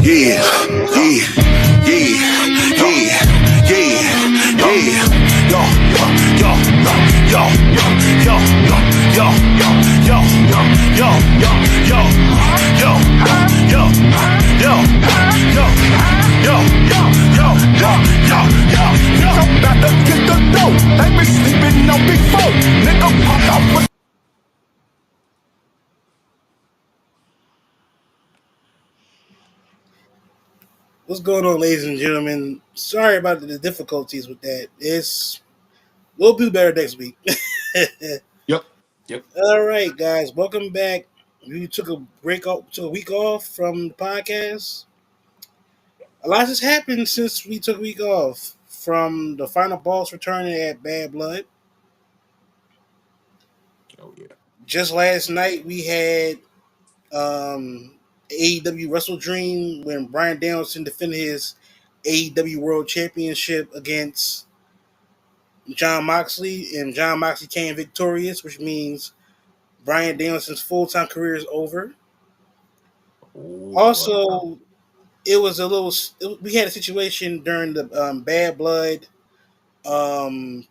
Yeah, yeah, yeah, yeah, yeah, yeah. Yo, yo, yo, yo, yo, yo, yo, yo, yo, yo, yo, yo, yo, yo, yo, yo, yo, yo, yo, yo. I'm about to get the dough. They been sleeping on big four. Nigga pop out with. What's going on, ladies and gentlemen? Sorry about the difficulties with that. We'll do better next week. Yep. Yep. All right, guys, welcome back. We took a week off from the podcast. A lot has happened since we took a week off. From the final boss returning at Bad Blood. Oh yeah. Just last night we had AEW Wrestle Dream when Bryan Danielson defended his AEW World Championship against John Moxley, and John Moxley came victorious, which means Bryan Danielson's full time career is over. Oh boy. Also, it was a little. We had a situation during the Bad Blood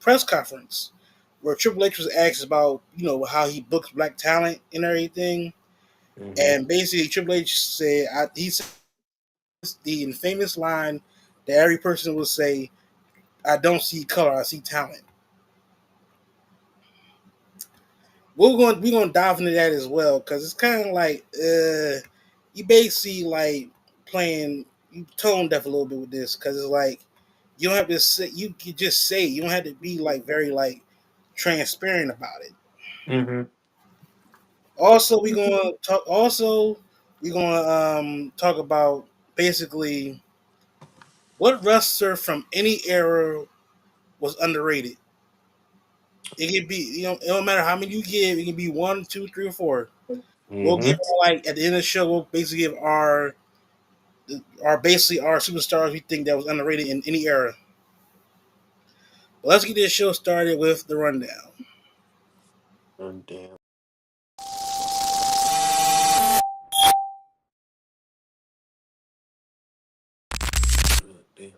press conference where Triple H was asked about how he books black talent and everything, Mm-hmm. and basically Triple H said he said the famous line that every person will say, "I don't see color, I see talent." We're going to dive into that as well because it's kind of like you basically like playing you tone deaf a little bit with this because it's like you don't have to say you can just say it. You don't have to be like very like transparent about it. Mm-hmm. Also, we're gonna talk about basically what wrestler from any era was underrated. It can be it don't matter how many you give. It can be one, two, three, or four. We'll give Mm-hmm. like at the end of the show. We'll basically give our superstars we think that was underrated in any era. But let's get this show started with the rundown. And damn. Damn.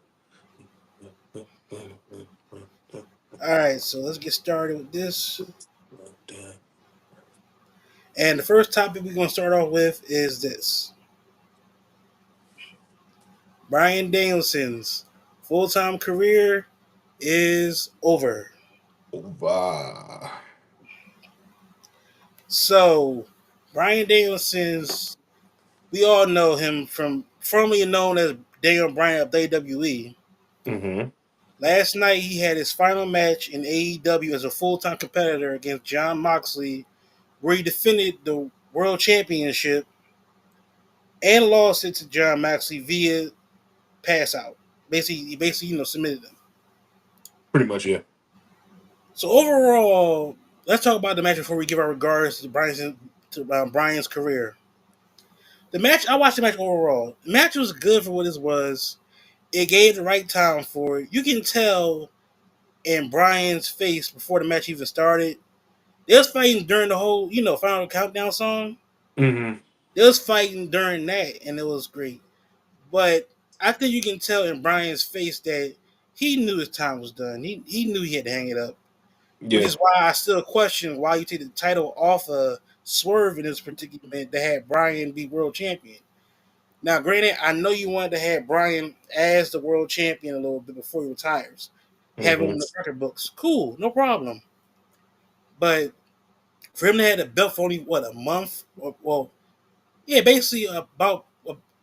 All right, so let's get started with this. Damn. And the first topic we're gonna start off with is this: Bryan Danielson's full-time career is over. Over. So, Bryan Danielson's we all know him from formerly known as Daniel Bryan of WWE. Mm-hmm. Last night, he had his final match in AEW as a full-time competitor against John Moxley, where he defended the World Championship and lost it to John Moxley via pass out. He basically submitted him. Pretty much, yeah. So overall, let's talk about the match before we give our regards to Bryan's career. The match I watched the match overall. The match was good for what it was. It gave the right time for it. You can tell in Bryan's face before the match even started. They was fighting during the whole, final countdown song. Mm-hmm. They was fighting during that, and it was great. But I think you can tell in Bryan's face that he knew his time was done. He knew he had to hang it up, which Yeah. is why I still question why you take the title off of Swerve in this particular event that had Bryan be world champion. Now, granted, I know you wanted to have Bryan as the world champion a little bit before he retires, have him Mm-hmm. in the record books. Cool, no problem. But for him to have the belt for only what a month, well, yeah, basically about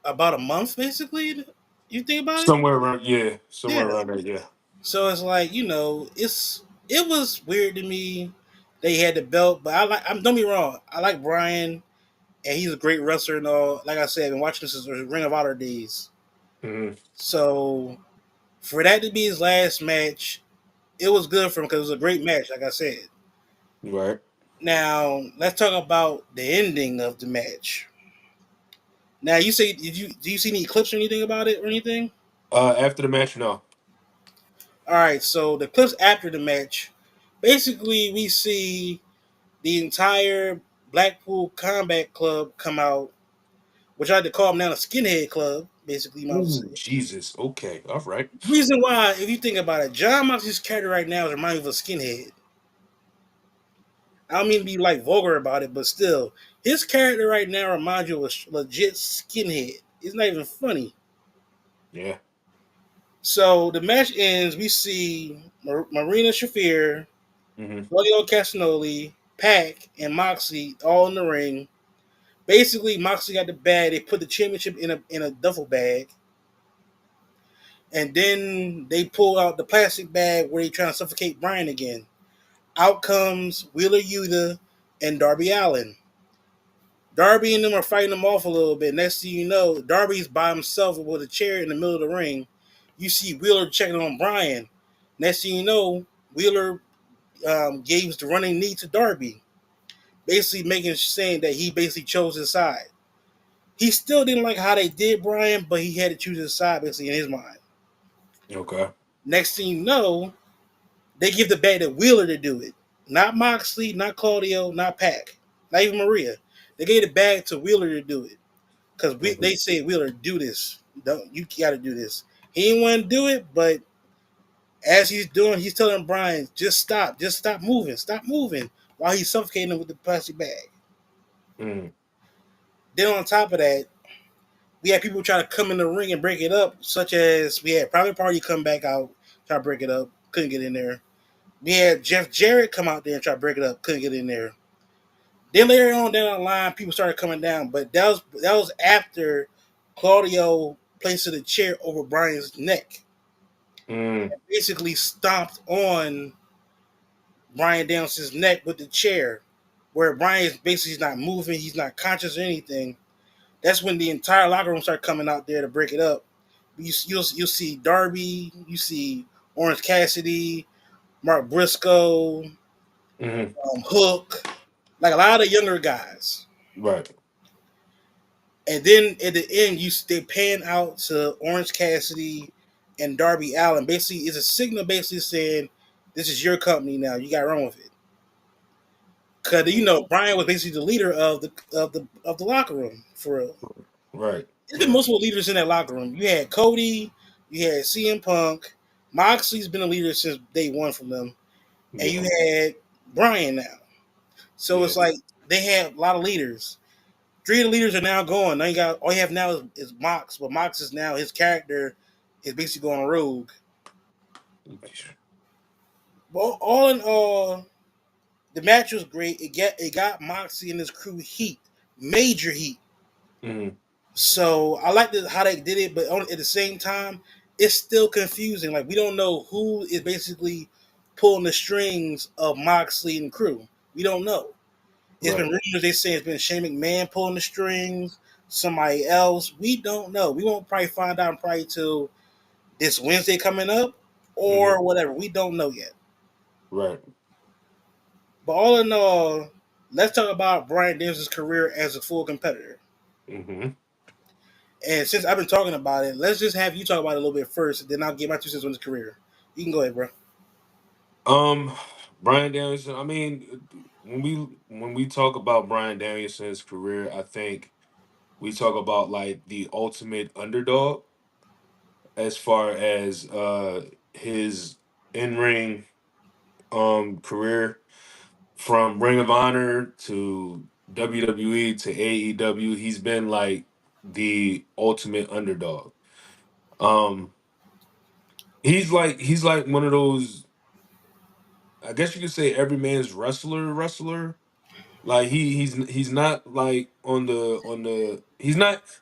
a month, basically. You think about it, Somewhere around, yeah. Somewhere yeah. around there, yeah. So it's like it was weird to me that he had the belt, but don't get me wrong, I like Bryan and he's a great wrestler and all. Like I said, I've been watching this since the Ring of Honor days. Mm-hmm. So for that to be his last match, it was good for him because it was a great match. Like I said. Right. Now let's talk about the ending of the match. Now you say, do you see any clips or anything about it or anything? After the match, no. All right, so the clips after the match, basically we see the entire Blackpool Combat Club come out which I like to call them now a skinhead club, basically, you might say. Ooh, Jesus. Okay. All right. Reason why, if you think about it, John Moxley's character right now is reminding me of a skinhead. I don't mean to be like vulgar about it, but still, his character right now reminds you of a legit skinhead. It's not even funny. Yeah. So the match ends. We see Marina Shafir, Mm-hmm. Claudio Castagnoli, Pac, and Moxley all in the ring. Basically, Moxley got the bag. They put the championship in a duffel bag, and then they pull out the plastic bag where they trying to suffocate Bryan again. Out comes Wheeler Yuta and Darby Allin. Darby and them are fighting them off a little bit. Next thing you know, Darby's by himself with a chair in the middle of the ring. You see Wheeler checking on Bryan. Next thing you know, Wheeler gave the running knee to Darby, basically making saying that he basically chose his side. He still didn't like how they did Bryan, but he had to choose his side basically in his mind. Okay. Next thing you know, they give the bag to Wheeler to do it. Not Moxley, not Claudio, not Pac, not even Maria. They gave the bag to Wheeler to do it. Because Mm-hmm. they say Wheeler, do this. Don't you got to do this. He didn't want to do it, but as he's doing, he's telling Bryan, just stop moving, while he's suffocating him with the plastic bag. Mm-hmm. Then on top of that, we had people try to come in the ring and break it up, such as we had Private Party come back out, try to break it up, couldn't get in there. We had Jeff Jarrett come out there and try to break it up, couldn't get in there. Then later on down the line, people started coming down, but that was after Claudio placed the chair over Bryan's neck, Mm-hmm. basically stomped on Bryan Danielson's neck with the chair, where Bryan's basically not moving, he's not conscious or anything. That's when the entire locker room started coming out there to break it up. You'll see Darby, you see Orange Cassidy, Mark Briscoe, Mm-hmm. Hook, like a lot of younger guys. Right. And then at the end, they pan out to Orange Cassidy and Darby Allin. Basically, it's a signal basically saying, "This is your company now. You got to run with it." Because Bryan was basically the leader of the locker room for real. Right. There's been Right. multiple leaders in that locker room. You had Cody, you had CM Punk, Moxley's been a leader since day one from them, and you Yeah. had Bryan now. So Yeah. it's like they have a lot of leaders. Three of the leaders are now gone. Now all you have now is Mox, but Mox is now his character is basically going rogue. But all in all, the match was great. It got Moxie and his crew heat, major heat. Mm-hmm. So I like how they did it, but at the same time, it's still confusing. Like we don't know who is basically pulling the strings of Moxley and crew. We don't know. It's been Right. rumors they say it's been Shane McMahon pulling the strings, somebody else. We don't know. We won't probably find out probably till this Wednesday coming up Mm-hmm. or whatever. We don't know yet. Right. But all in all, let's talk about Bryan Danielson's career as a full competitor. Mm-hmm. And since I've been talking about it, let's just have you talk about it a little bit first, then I'll get my 2 cents on his career. You can go ahead, bro. Um, Bryan Danielson. I mean, when we talk about Bryan Danielson's career, I think we talk about like the ultimate underdog as far as his in ring career from Ring of Honor to WWE to AEW. He's been like the ultimate underdog. Um, he's like one of those. I guess you could say every man's wrestler. Like he's not like on the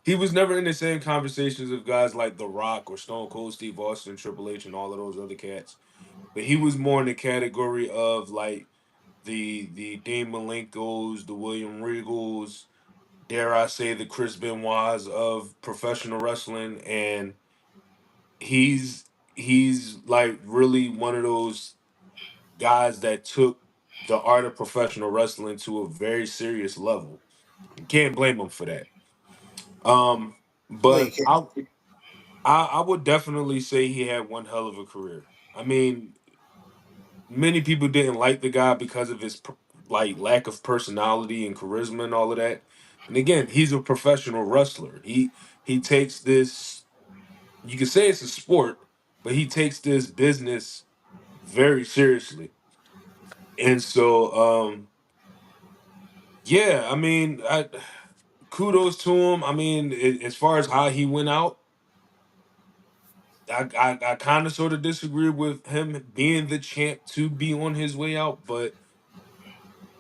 he was never in the same conversations of guys like The Rock or Stone Cold Steve Austin, Triple H, and all of those other cats. But he was more in the category of like the Dean Malenkos, the William Regals, dare I say the Chris Benoit's of professional wrestling, and he's he's like really one of those guys that took the art of professional wrestling to a very serious level. You can't blame him for that. Um, No, you but can't. I would definitely say he had one hell of a career. I mean, many people didn't like the guy because of his like lack of personality and charisma and all of that. And again, he's a professional wrestler. He takes this. You can say it's a sport, but he takes this business very seriously. And so, yeah, I mean, kudos to him. I mean, as far as how he went out, I kind of sort of disagree with him being the champ to be on his way out, but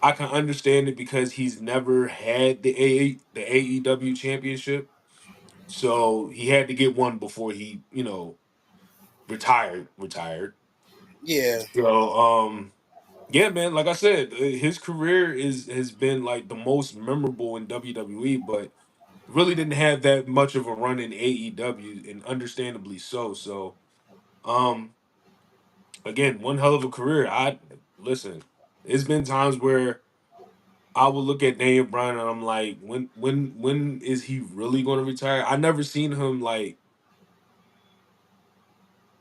I can understand it because he's never had the AEW championship, so he had to get one before he retired. Yeah, So yeah, man, like I said, his career is has been like the most memorable in WWE, but really didn't have that much of a run in AEW, and understandably so. So um again, one hell of a career. I listen. It's been times where I would look at Daniel Bryan and I'm like, when is he really going to retire? I never seen him like.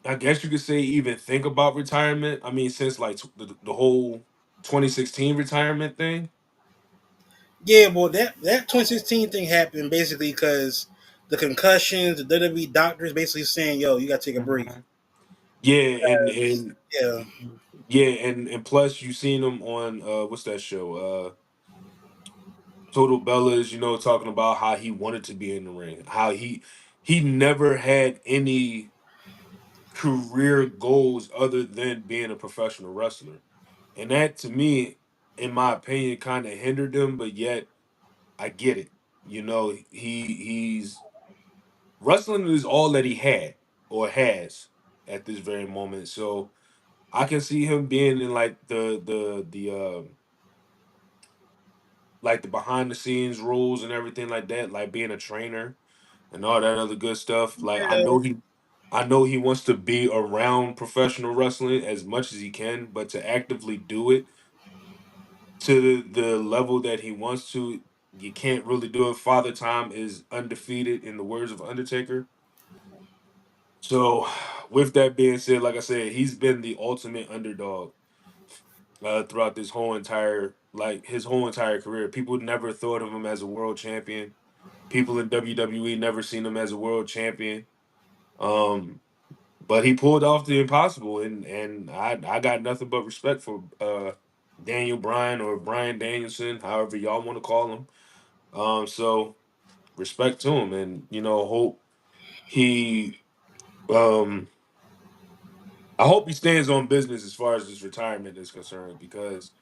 I guess you could say even think about retirement. I mean, since like the whole 2016 retirement thing. yeah. Well, that 2016 thing happened basically because the concussions, the WWE doctors basically saying, "Yo, you got to take a break." Mhm. Yeah, and Yeah, yeah, and plus you seen him on what's that show? Total Bellas, talking about how he wanted to be in the ring, how he never had any career goals other than being a professional wrestler. And that to me, in my opinion, kind of hindered him, but yet I get it. He's wrestling is all that he had or has at this very moment. So I can see him being in like the behind the scenes roles and everything like that, like being a trainer and all that other good stuff. Like yeah. I know he wants to be around professional wrestling as much as he can, but to actively do it to the level that he wants to, you can't really do it. Father Time is undefeated in the words of Undertaker. So, with that being said, like I said, he's been the ultimate underdog throughout this whole entire his whole entire career. People never thought of him as a world champion. People in WWE never seen him as a world champion. Um, but he pulled off the impossible, and I got nothing but respect for Daniel Bryan or Bryan Danielson, however y'all want to call him. So respect to him, and hope he um I hope he stands on business as far as his retirement is concerned, because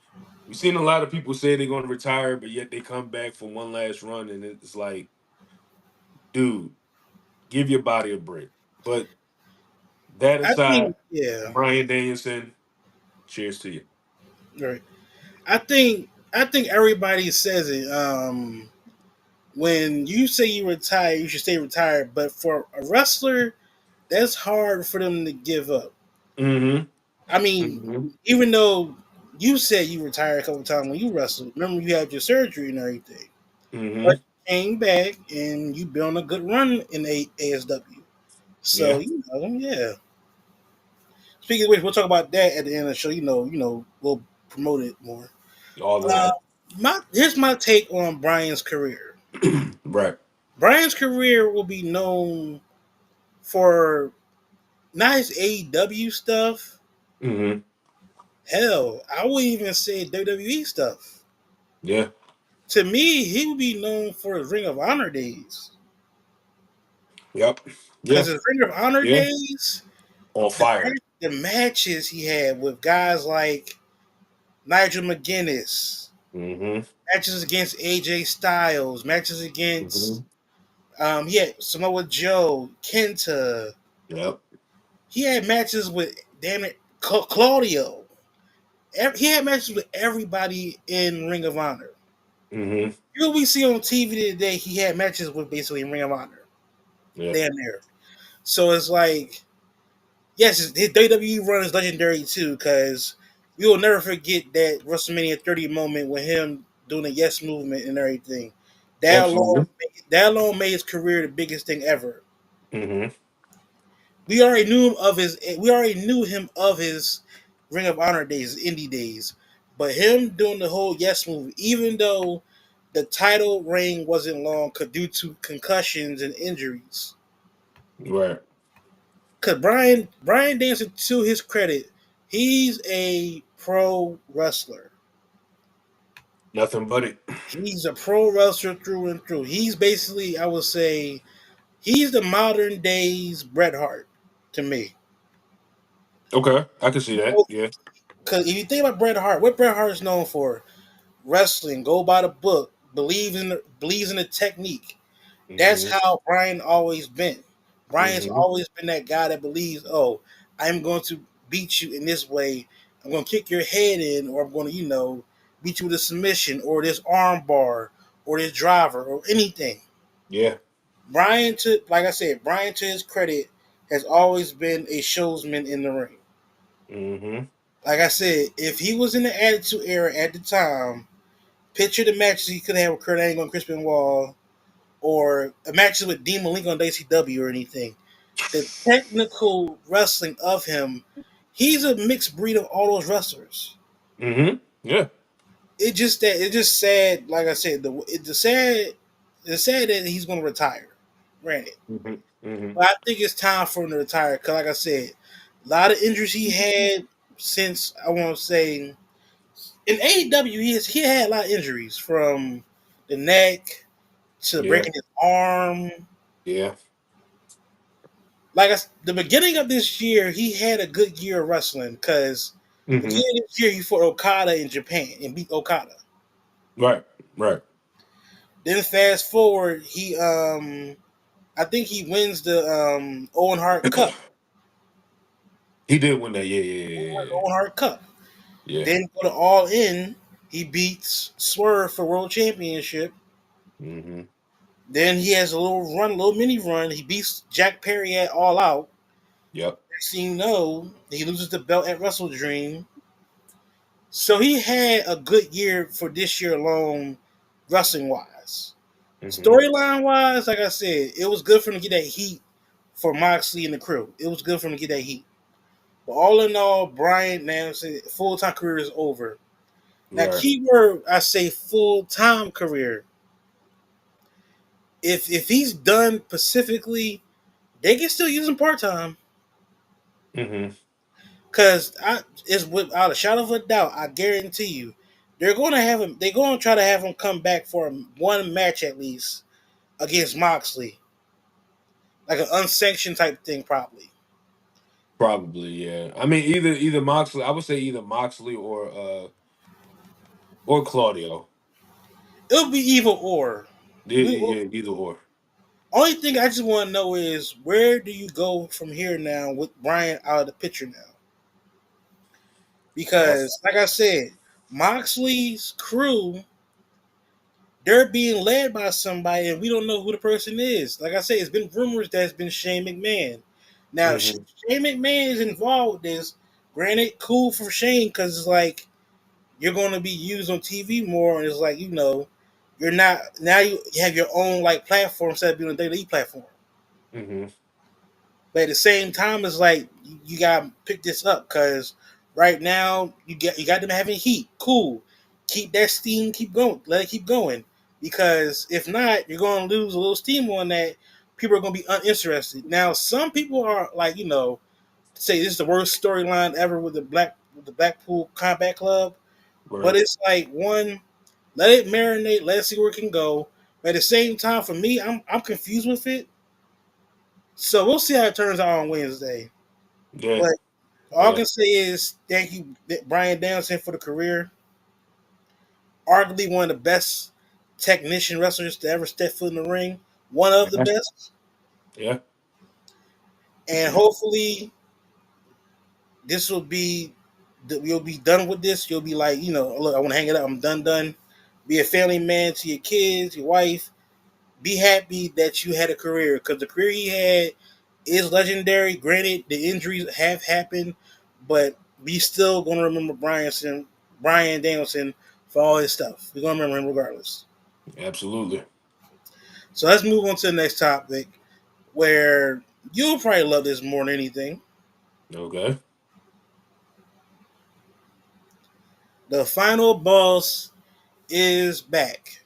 we've seen a lot of people say they're going to retire, but yet they come back for one last run, and it's like, dude, give your body a break. But that I aside, think yeah, Bryan Danielson, cheers to you. right. I think everybody says it. When you say you retire, you should stay retired. But for a wrestler, that's hard for them to give up. Mm-hmm. I mean, Mm-hmm. even though you said you retired a couple times when you wrestled, remember you had your surgery and everything, but Mm-hmm. you came back and you've been on a good run in ASW. So Yeah. yeah. Speaking of which, we'll talk about that at the end of the show. We'll promote it more. All of Uh, that. here's my take on Brian's career. Right. Brian's career will be known for not his AEW stuff. Mm-hmm. Hell, I would even say WWE stuff. Yeah. To me, he would be known for his Ring of Honor days. Yep. Because Yeah. his Ring of Honor Yeah. days, On the, fire. the matches he had with guys like Nigel McGuinness, Mm-hmm. matches against AJ Styles, matches against Mm-hmm. he had Samoa Joe, Kenta. Yep. He had matches with damn it Claudio. He had matches with everybody in Ring of Honor. Mm-hmm. You know, we see on TV today, he had matches with basically Ring of Honor. Yeah. Damn near. So it's like, yes, his WWE run is legendary too, because we will never forget that WrestleMania 30 moment with him doing the yes movement and everything. That alone, Absolutely. that alone made his career the biggest thing ever. Mm-hmm. We already knew him of his. We already knew him of his Ring of Honor days, indie days, but him doing the whole yes move, even though the title reign wasn't long due to concussions and injuries. Right. Cause Brian Danielson, to his credit, he's a pro wrestler. Nothing but it. He's a pro wrestler through and through. He's basically, I would say, he's the modern days Bret Hart to me. Okay, I can see that. Yeah. Because if you think about Bret Hart, what Bret Hart is known for, wrestling, go by the book, believes in the technique. That's Mhm. how Brian always been. Brian's Mhm. always been that guy that believes, oh, I'm going to beat you in this way. I'm going to kick your head in, or I'm going to, beat you with a submission, or this arm bar, or this driver, or anything. Yeah. Brian, like I said, Brian, to his credit, has always been a showsman in the ring. Mhm. Like I said, if he was in the Attitude Era at the time, picture the matches he could have with Kurt Angle and Chris Benoit, or matches with Dean Malenko on WCW or anything. The technical wrestling of him, he's a mixed breed of all those wrestlers. Mhm. Yeah. It's just sad. Like I said, it's sad that he's going to retire. Granted, Mhm. Mhm. but I think it's time for him to retire because, like I said, a lot of injuries he had since, I want to say, in AEW he had a lot of injuries, from the neck to Yeah. breaking his arm. Yeah. Like the beginning of this year, he had a good year of wrestling because Mhm. beginning of this year he fought Okada in Japan and beat Okada. Right. Right. Then fast forward, I think he wins the Owen Hart Cup. He did win that. Yeah. Yeah. Yeah. Yeah. Owen Hart Cup. Yeah. Then go to All In, he beats Swerve for World Championship. Mhm. Then he has a little run, a little mini run. He beats Jack Perry at All Out. Yep. Next thing you know, he loses the belt at Wrestle Dream. So he had a good year for this year alone, wrestling wise. Mhm. Storyline wise, like I said, it was good for him to get that heat for Moxley and the crew. It was good for him to get that heat. But all in all, Bryan Danielson's full time career is over. Now, Right. keyword, I say full time career. If he's done Pacifically, they can still use him part time. Mhm. Cause it's without a shadow of a doubt, I guarantee you, they're going to have him. They're going to try to have him come back for one match at least against Moxley, like an unsanctioned type thing, probably. Probably. Yeah. I mean, either Moxley. I would say either Moxley or Claudio. It'll be either or. Yeah. Yeah. Either or. Only thing I just want to know is where do you go from here now with Brian out of the picture now? That's. Because, like I said, Moxley's crew, they're being led by somebody, and we don't know who the person is. Like I said, it's been rumors that it's been Shane McMahon. Now, if Mhm. Shane McMahon is involved with this, granted, cool for Shane because it's like you're going to be used on TV more, and it's like you're not now. You have your own like platform instead of being on the WWE platform. Mhm. But at the same time, it's like you gotta pick this up because right now you got them having heat. Cool, keep that steam, keep going, let it keep going. Because if not, you're gonna lose a little steam on that. People are gonna be uninterested. Now, some people are like, say this is the worst storyline ever with the Blackpool Combat Club. But Right. it's like one, let it marinate, let's see where it can go. But at the same time, for me, I'm confused with it. So we'll see how it turns out on Wednesday. Yeah. But all I Yeah. can say is thank you, Bryan Danielson, for the career. Arguably one of the best technician wrestlers to ever step foot in the ring. One of the Yeah. best. Yeah. And hopefully this will be you'll be done with this. You'll be like, look, I want to hang it up. I'm done. Be a family man to your kids, your wife. Be happy that you had a career because the career he had is legendary. Granted, the injuries have happened, but we still gonna remember Bryan Danielson for all his stuff. We're gonna remember him regardless. Absolutely. So let's move on to the next topic, where you'll probably love this more than anything. Okay. The final boss is back.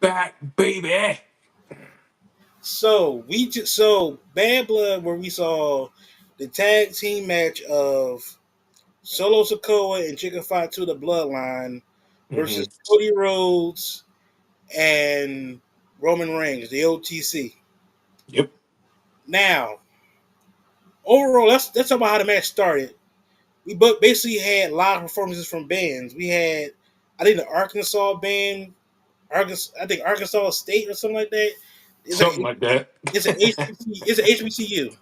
back, baby. So Bad Blood, where we saw the tag team match of Solo Sikoa and Chicken Fatu, the Bloodline, Hmm. versus Cody Rhodes and Roman Reigns, the OTC. Yep. Now, overall, let's talk about how the match started. We basically had live performances from bands. We had, I think, the Arkansas band, I think Arkansas State or something like that. It's like Something like that. it's an HBC, it's an HBCU.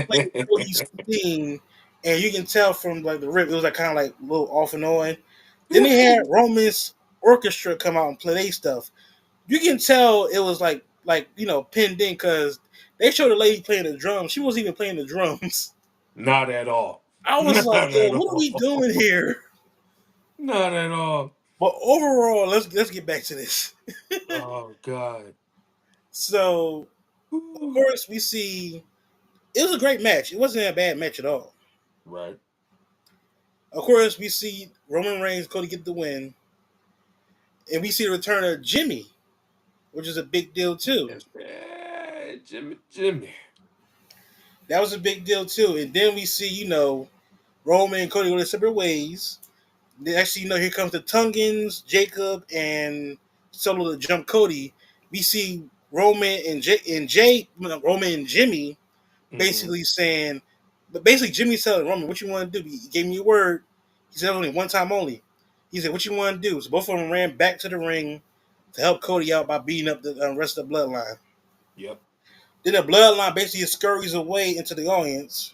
Like Cody's sing, and you can tell from like the rip, it was like kind of like a little off and on. Then they had Roman's orchestra come out and play their stuff. You can tell it was like pinned in because they showed the lady playing the drums. She wasn't even playing the drums. Not at all. I was Not like, yo, at what are we all. doing here? Not at all. But overall, let's get back to this. Oh God. So of Whew. course we see it was a great match. It wasn't a bad match at all. Right. Of course we see Roman Reigns Cody get the win, and we see the return of Jimmy, which is a big deal too. Yes. Jimmy. Jimmy. That was a big deal too. And then we see Roman and Cody go their separate ways. Then actually here comes the Tungans, Jacob, and Solo to jump Cody. We see Roman and Roman and Jimmy Hmm. basically saying, but basically Jimmy's telling Roman, "What you want to do?" He gave me a word. He said only one time only. He said, "What you want to do?" So both of them ran back to the ring to help Cody out by beating up the rest of the bloodline. Yep. Then the bloodline basically scurries away into the audience.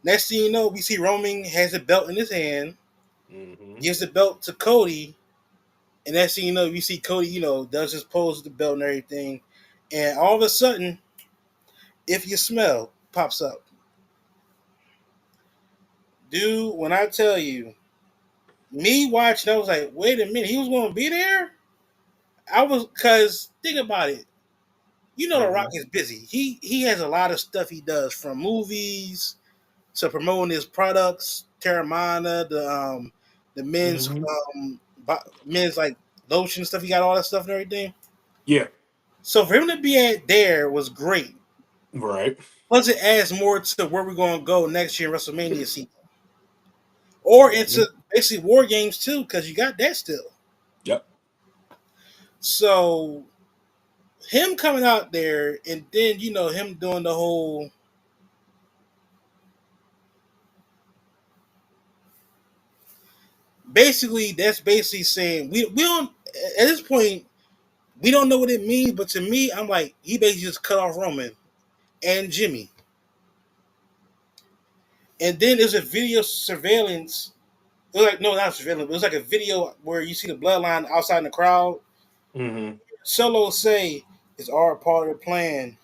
Next thing you know, we see Roman has a belt in his hand, Hmm. gives the belt to Cody, and next thing you know, we see Cody, does his pose with the belt and everything, and all of a sudden, if you smell, pops up. Dude, when I tell you, me watching, I was like, wait a minute, he was going to be there? I was, because think about it. The Rock Hmm. is busy. He has a lot of stuff he does, from movies to promoting his products, Terramana, the men's Hmm. men's like lotion stuff. He got all that stuff and everything. Yeah. So for him to be at there was great. Right. Plus, it adds more to where we're going to go next year in WrestleMania season, or Hmm. into basically War Games too, because you got that still. Yep. So him coming out there, and then him doing the whole. Basically, that's basically saying we don't at this point we don't know what it means, but to me, I'm like he basically just cut off Roman and Jimmy, and then there's a video surveillance. It was like no, not surveillance. It was like a video where you see the bloodline outside in the crowd. Hmm. Solo say it's all part of the plan.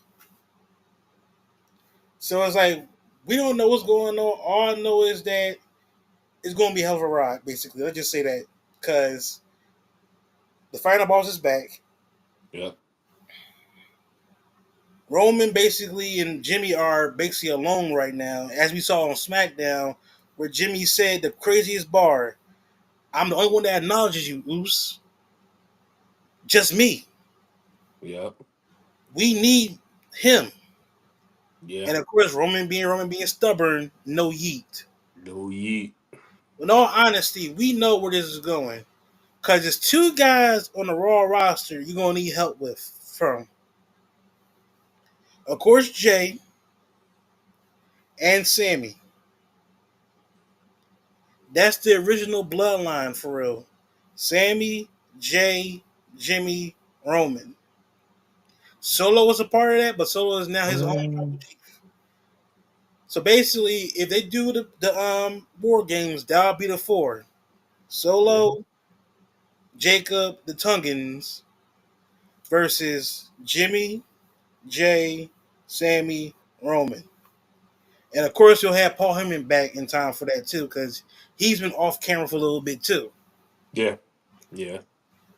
So it's like we don't know what's going on. All I know is that it's going to be a hell of a ride. Basically, let's just say that because the final boss is back. Yep. Roman basically and Jimmy are basically alone right now, as we saw on SmackDown, where Jimmy said the craziest bar. I'm the only one that acknowledges you, Oos. Just me. Yep. We need him. Yeah. And of course, Roman being stubborn, no yeet. No yeet. In all honesty, we know where this is going. Because there's two guys on the Raw roster you're going to need help with from. Of course, Jay and Sammy. That's the original bloodline for real. Sammy, Jay, Jimmy, Roman. Solo was a part of that, but Solo is now his own tribal Mm. chief. So basically, if they do the war games, that'll be the four: Mhm. Solo, Jacob, the Tungans versus Jimmy, Jay, Sammy, Roman. And of course, you'll have Paul Heyman back in time for that too, because he's been off camera for a little bit too. Yeah. Yeah.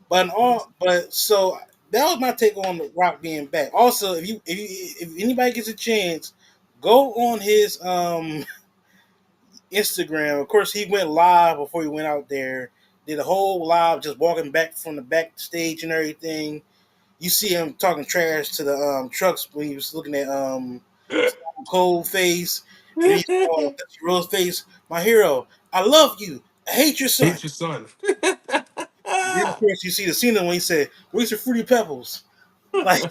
But so that was my take on the Rock being back. Also, if anybody gets a chance, go on his Instagram. Of course, he went live before he went out there. did a whole live just walking back from the backstage and everything. You see him talking trash to the trucks when he was looking at Stone Cold face, and then you saw Dusty Rhodes face. My hero, I love you. I hate your son. Hate your son. Then of course you see the scene when he said, "Where's your fruity pebbles?" Like,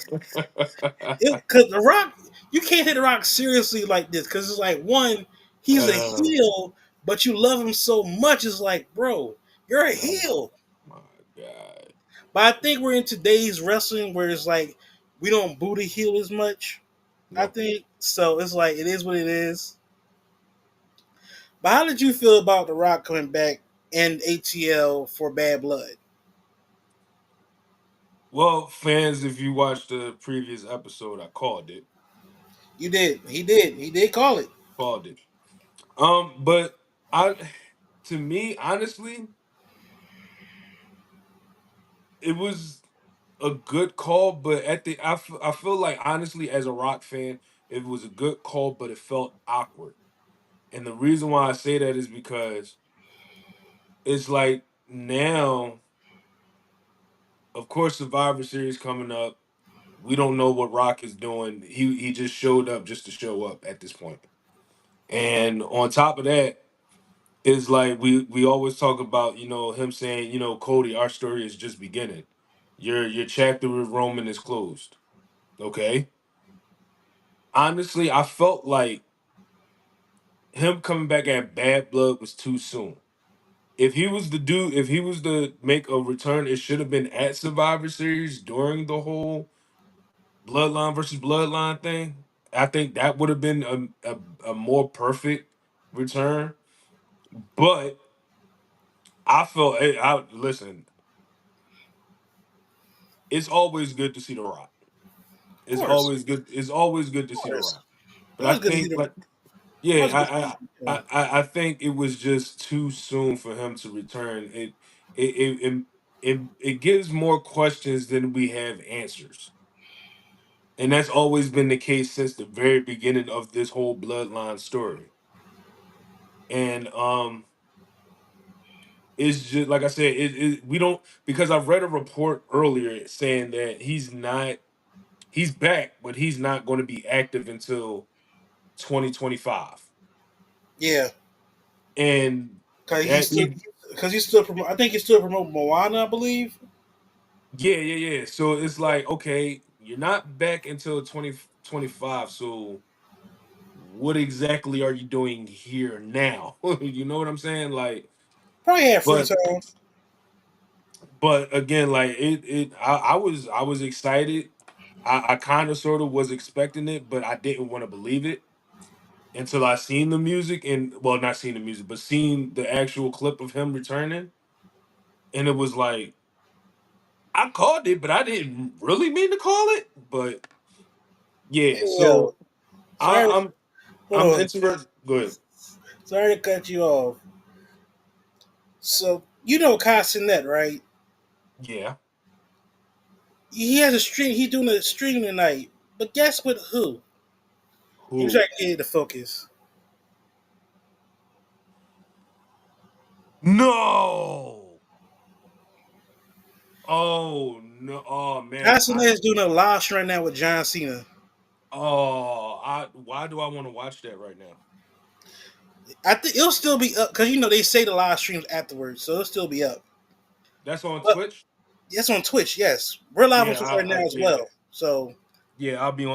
because the Rock, you can't hit the Rock seriously like this because it's like one, he's a Oh, heel, but you love him so much. It's like, bro, you're a oh heel. my God. But I think we're in today's wrestling where it's like we don't boo the heel as much. I No. think so. It's like it is what it is. But how did you feel about The Rock coming back in ATL for Bad Blood? Well, fans, if you watched the previous episode, I called it. You did. He did. He did call it. Called it. But I, to me, honestly, it was a good call. But I feel like honestly, as a Rock fan, it was a good call, but it felt awkward. And the reason why I say that is because it's like now, of course, Survivor Series coming up. We don't know what Rock is doing. He just showed up just to show up at this point. And on top of that, is like we always talk about, him saying, Cody, our story is just beginning. Your chapter with Roman is closed. Okay. Honestly, I felt like him coming back at Bad Blood was too soon. If he was to make a return, it should have been at Survivor Series during the whole Bloodline versus Bloodline thing. I think that would have been a more perfect return. But I felt, listen, it's always good to see The Rock. Of course. It's always good to Of see The course. Rock. It's But I always good to see think, them. like, yeah, Always good to see them. I think it was just too soon for him to return. It gives more questions than we have answers. And that's always been the case since the very beginning of this whole bloodline story. And it's just like I said, we don't, because I've read a report earlier saying that he's back, but he's not going to be active until 2025. Yeah. And Cause he's that still because he's still promote. I think he's still promoting Moana, I believe. yeah. So it's like, okay, you're not back until 2025. So what exactly are you doing here now? You know what I'm saying? Like, Probably had free but time. again, like I was excited. I kind of sort of was expecting it, but I didn't want to believe it until I seen the music and, well, not seen the music, but seen the actual clip of him returning, and it was like I called it, but I didn't really mean to call it. But yeah, Hey, so I, sorry. I'm Hold I'm on. interested. Good. Sorry to cut you off. So you know Kai Cenat, right? Yeah. He has a stream. He's doing a stream tonight. But guess what? Who? He was Who? trying to get you to focus. No. Oh no. Oh Kai man. Cenat is doing a live stream right now with John Cena. Why do I want to watch that right now? I think it'll still be up because they say the live streams afterwards, so it'll still be up. That's on But Twitch. yes, on Twitch. Yes, we're live on Yeah. Twitch right now as Yeah. well. So, Yeah. I'll be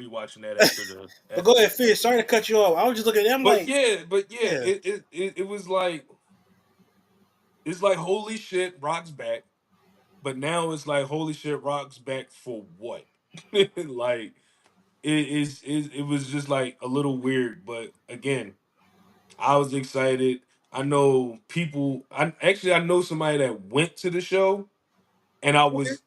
watching that after the but go after ahead, this. Fish. Sorry to cut you off. I was just looking at them But like, yeah. yeah, It was like, it's like, holy shit, Rock's back. But now it's like, holy shit, Rock's back for what? Like, it was just like a little weird. But again, I was excited. I know people. I know somebody that went to the show, and I was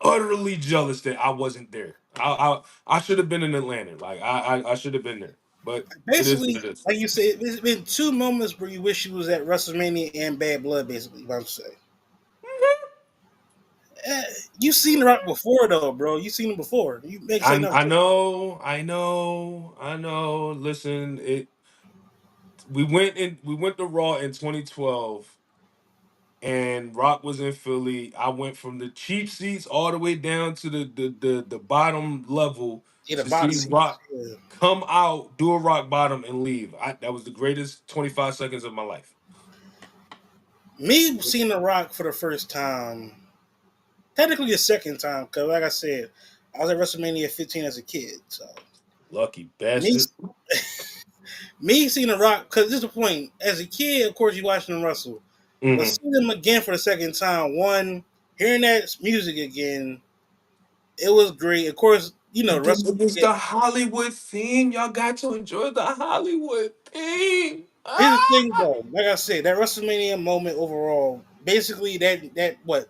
utterly jealous that I wasn't there. I should have been in Atlanta. Like, I should have been there. But it is what basically, it is. like you said, it's been two moments where you wish you was at WrestleMania and Bad Blood. Basically, what I'm saying. Eh, you seen The Rock before though, bro. You seen him before. You make say I nothing. I know, I know. Listen, we went to Raw in 2012, and Rock was in Philly. I went from the cheap seats all the way down to the bottom level Yeah, the to box see seats. Rock Yeah. come out, do a rock bottom, and leave. That was the greatest 25 seconds of my life. Me seeing The Rock for the first time, technically the second time, because like I said, I was at WrestleMania 15 as a kid. So Lucky me, bastard. me seeing The Rock, because this is the point. As a kid, of course, you watching him wrestle, but Hmm. seeing him again for the second time, one hearing that music again, it was great. Of course, the It was WrestleMania. the Hollywood theme. Y'all got to enjoy the Hollywood theme. Here's the Ah! thing, though. Like I said, that WrestleMania moment overall, basically that what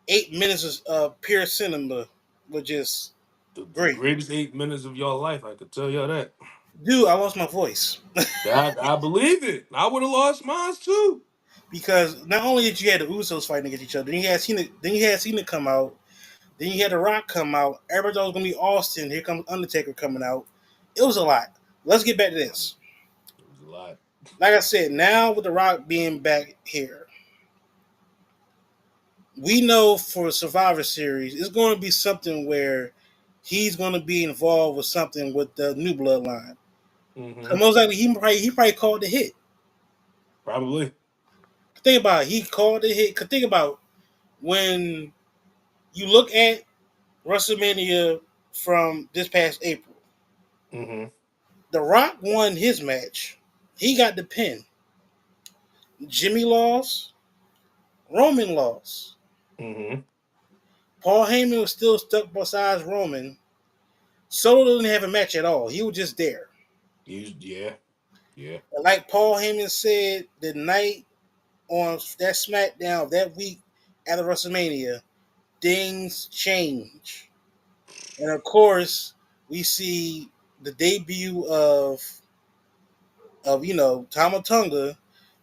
8 minutes of pure cinema was just The great. greatest 8 minutes of your life, I could tell y'all that. Dude, I lost my voice I believe it. I would have lost mine too. because not only did you had the Usos fighting against each other, then you had Cena come out, then you had The Rock come out. Everybody thought it was gonna be Austin. Here comes Undertaker coming out. It was a lot. Let's get back to this. It was a lot. Like I said, now with The Rock being back here, we know for Survivor Series, it's going to be something where he's going to be involved with something with the new bloodline. Hmm. Cause most likely he probably called the hit. Probably. Think about it, he called the hit. Cause think about when you look at WrestleMania from this past April, Hmm. The Rock won his match. He got the pin. Jimmy lost. Roman lost. Hmm. Paul Heyman was still stuck beside Roman. Solo didn't have a match at all. He was just there. Yeah. Yeah. And like Paul Heyman said the night on that SmackDown of that week after WrestleMania, things change. And of course, we see the debut of Tama Tonga,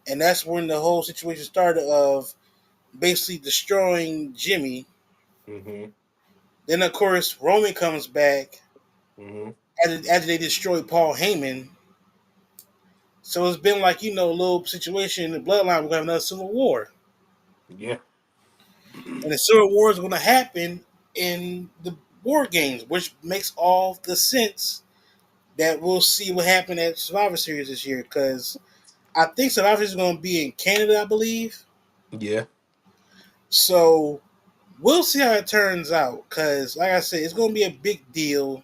and that's when the whole situation started of basically destroying Jimmy. Hmm. Then of course Roman comes back Hmm. after they destroy Paul Heyman. So it's been like a little situation in the bloodline. We're gonna have another civil war, Yeah. and the civil war is going to happen in the war games, which makes all the sense that we'll see what happened at Survivor Series this year. Because I think Survivor Series is going to be in Canada, I believe. Yeah. So we'll see how it turns out. Because like I said, it's going to be a big deal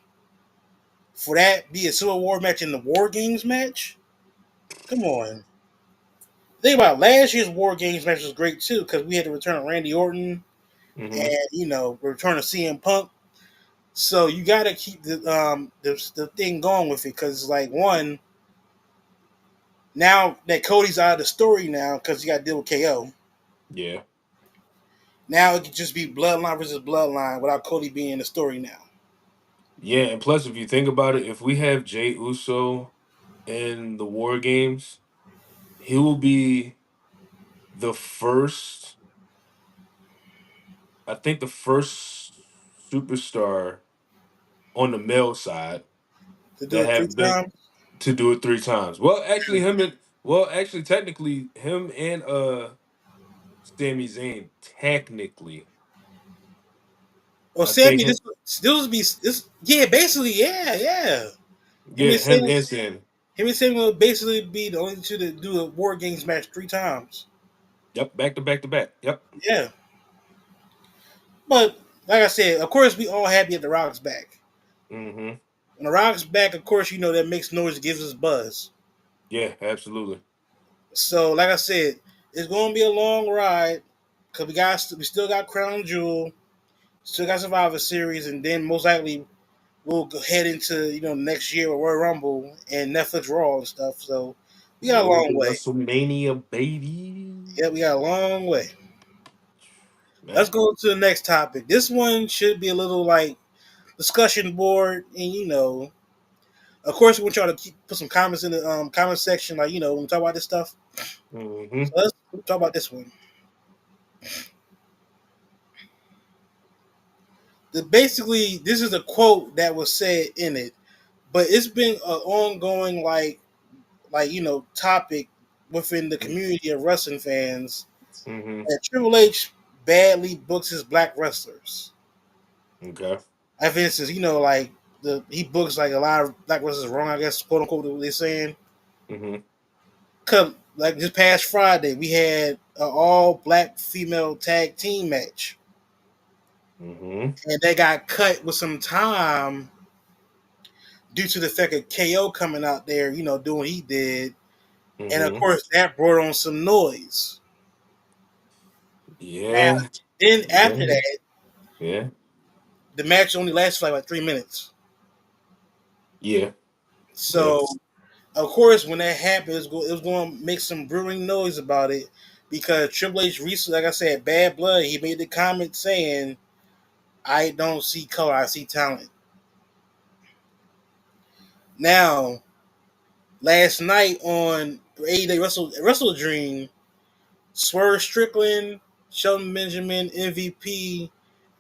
for that be a civil war match in the war games match. Come on. Think about it, last year's War Games match was great too because we had the return of Randy Orton Hmm. and return of CM Punk. So you got to keep the thing going with it because it's like one now that Cody's out of the story now because you got to deal with KO. Yeah. Now it could just be Bloodline versus Bloodline without Cody being in the story now. Yeah. And plus, if you think about it, if we have Jay Uso in the War Games, he will be the first, I think, the first superstar on the male side To do that it three have been times, to do it 3 times. Actually, technically, him and Sami Zayn, technically, well, I think Sammy, him, this would be this. Yeah, basically, yeah. Him yeah, and him Sammy, and Sami. him and Sammy will basically be the only two to do a War Games match three times. Yep, back to back to back. Yep. Yeah, but like I said, of course, we all happy that the Rock's back. Hmm. When the Rock's back, of course, that makes noise, gives us buzz. Yeah, absolutely. So, like I said, it's going to be a long ride because we still got Crown Jewel, still got Survivor Series, and then most likely we'll go head into next year with Royal Rumble and Netflix Raw and stuff. So we got a Road long to way. WrestleMania, baby. Yeah, we got a long way. Let's Man. go to the next topic. This one should be a little like discussion board, and of course, we want y'all to put some comments in the comment section, like when we talk about this stuff. Hmm. So let's talk about this one. Basically, this is a quote that was said in it, but it's been an ongoing topic within the community of wrestling fans. Mm-hmm. that Triple H badly books his black wrestlers. Okay. Like for instance, like he books like a lot of black wrestlers wrong, I guess, quote unquote, what they're saying. Mm-hmm. Cause like this past Friday, we had an all black female tag team match, Mm-hmm. and they got cut with some time due to the fact of KO coming out there, doing what he did, and of Mm-hmm. course that brought on some noise. Now, Yeah. then after Yeah. that, Yeah. the match only lasted for like 3 minutes. Yeah. Yeah. So of course, when that happened, it was going to make some brewing noise about it because Triple H recently, like I said, Bad Blood, he made the comment saying, "I don't see color, I see talent." Now, last night on AEW Wrestle Dream, Swerve Strickland, Shelton Benjamin, MVP,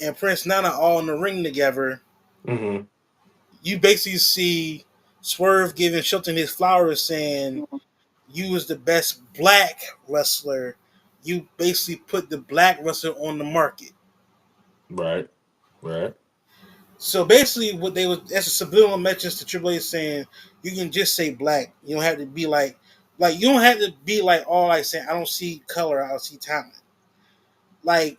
and Prince Nana all in the ring together. Mm-hmm. You basically see Swerve giving Shelton his flowers, saying, "You was the best black wrestler. You basically put the black wrestler on the market." Right. Right. So basically, what they was that's a subliminal message to Triple H saying you can just say black. You don't have to be like you don't have to be like all like saying I don't see color, I don't see talent. Like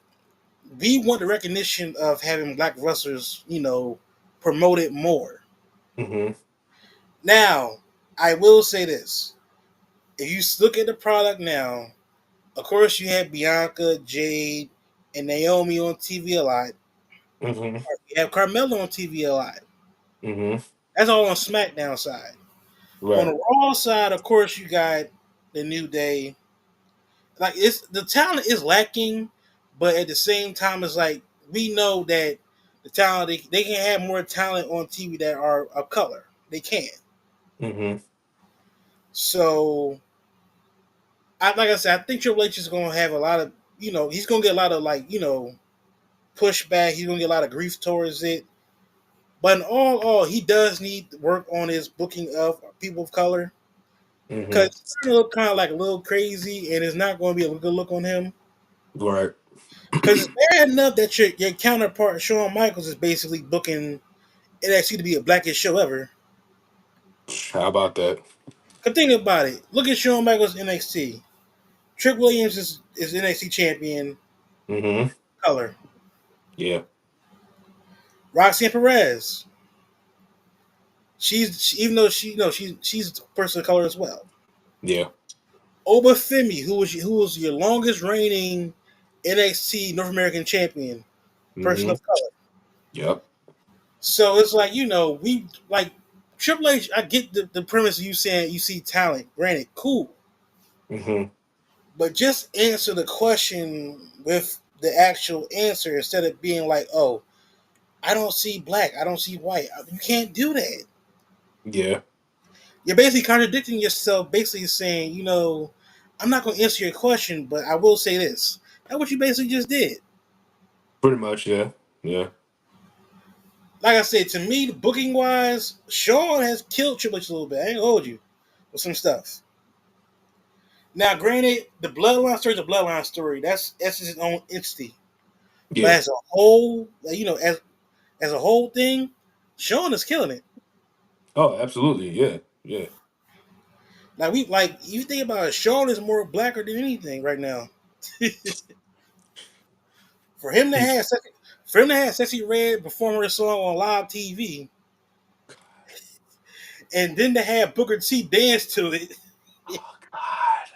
we want the recognition of having black wrestlers, promoted more. Mm-hmm. Now, I will say this: if you look at the product now, of course you have Bianca, Jade, and Naomi on TV a lot. Mm-hmm. You have Carmella on TV a lot. Mm-hmm. That's all on SmackDown side. On the Right. Raw side, of course, you got the New Day. Like it's the talent is lacking, but at the same time, it's like we know that the talent they can have more talent on TV that are of color. They can. Mm-hmm. So, like I said, I think Triple H is going to have a lot of he's going to get a lot of pushback. He's going to get a lot of grief towards it. But in all, he does need to work on his booking of people of color because Mm-hmm. it's starting to look kind of like a little crazy, and it's not going to be a good look on him. Right. Because it's bad enough that your counterpart Shawn Michaels is basically booking NXT to be a blackest show ever. How about that? Cause think about it. Look at Shawn Michaels NXT. Trick Williams is NXT champion Mm-hmm. color. Yeah. Roxanne Perez. Even though she's a person of color as well. Yeah. Oba Femi, who was your longest reigning NXT North American champion, person Mm-hmm. of color. Yep. So it's like we like Triple H. I get the premise of you saying you see talent. Granted, cool, Mm-hmm. but just answer the question with the actual answer instead of being like, "Oh, I don't see black. I don't see white." You can't do that. Yeah. You're basically contradicting yourself. Basically saying, I'm not going to answer your question, but I will say this. That's what you basically just did. Pretty much. Yeah. Yeah. Like I said, to me, booking wise, Shawn has killed Triple H a little bit. I ain't gonna hold you with some stuff. Now, granted, the bloodline story is a bloodline story. That's his own entity. But Yeah. as a whole, as a whole thing, Shawn is killing it. Oh, absolutely. Yeah. Yeah. Like you think about it, Shawn is more blacker than anything right now. For him to have Sexy Red perform her song on live TV, and then to have Booker T dance to it, Oh God.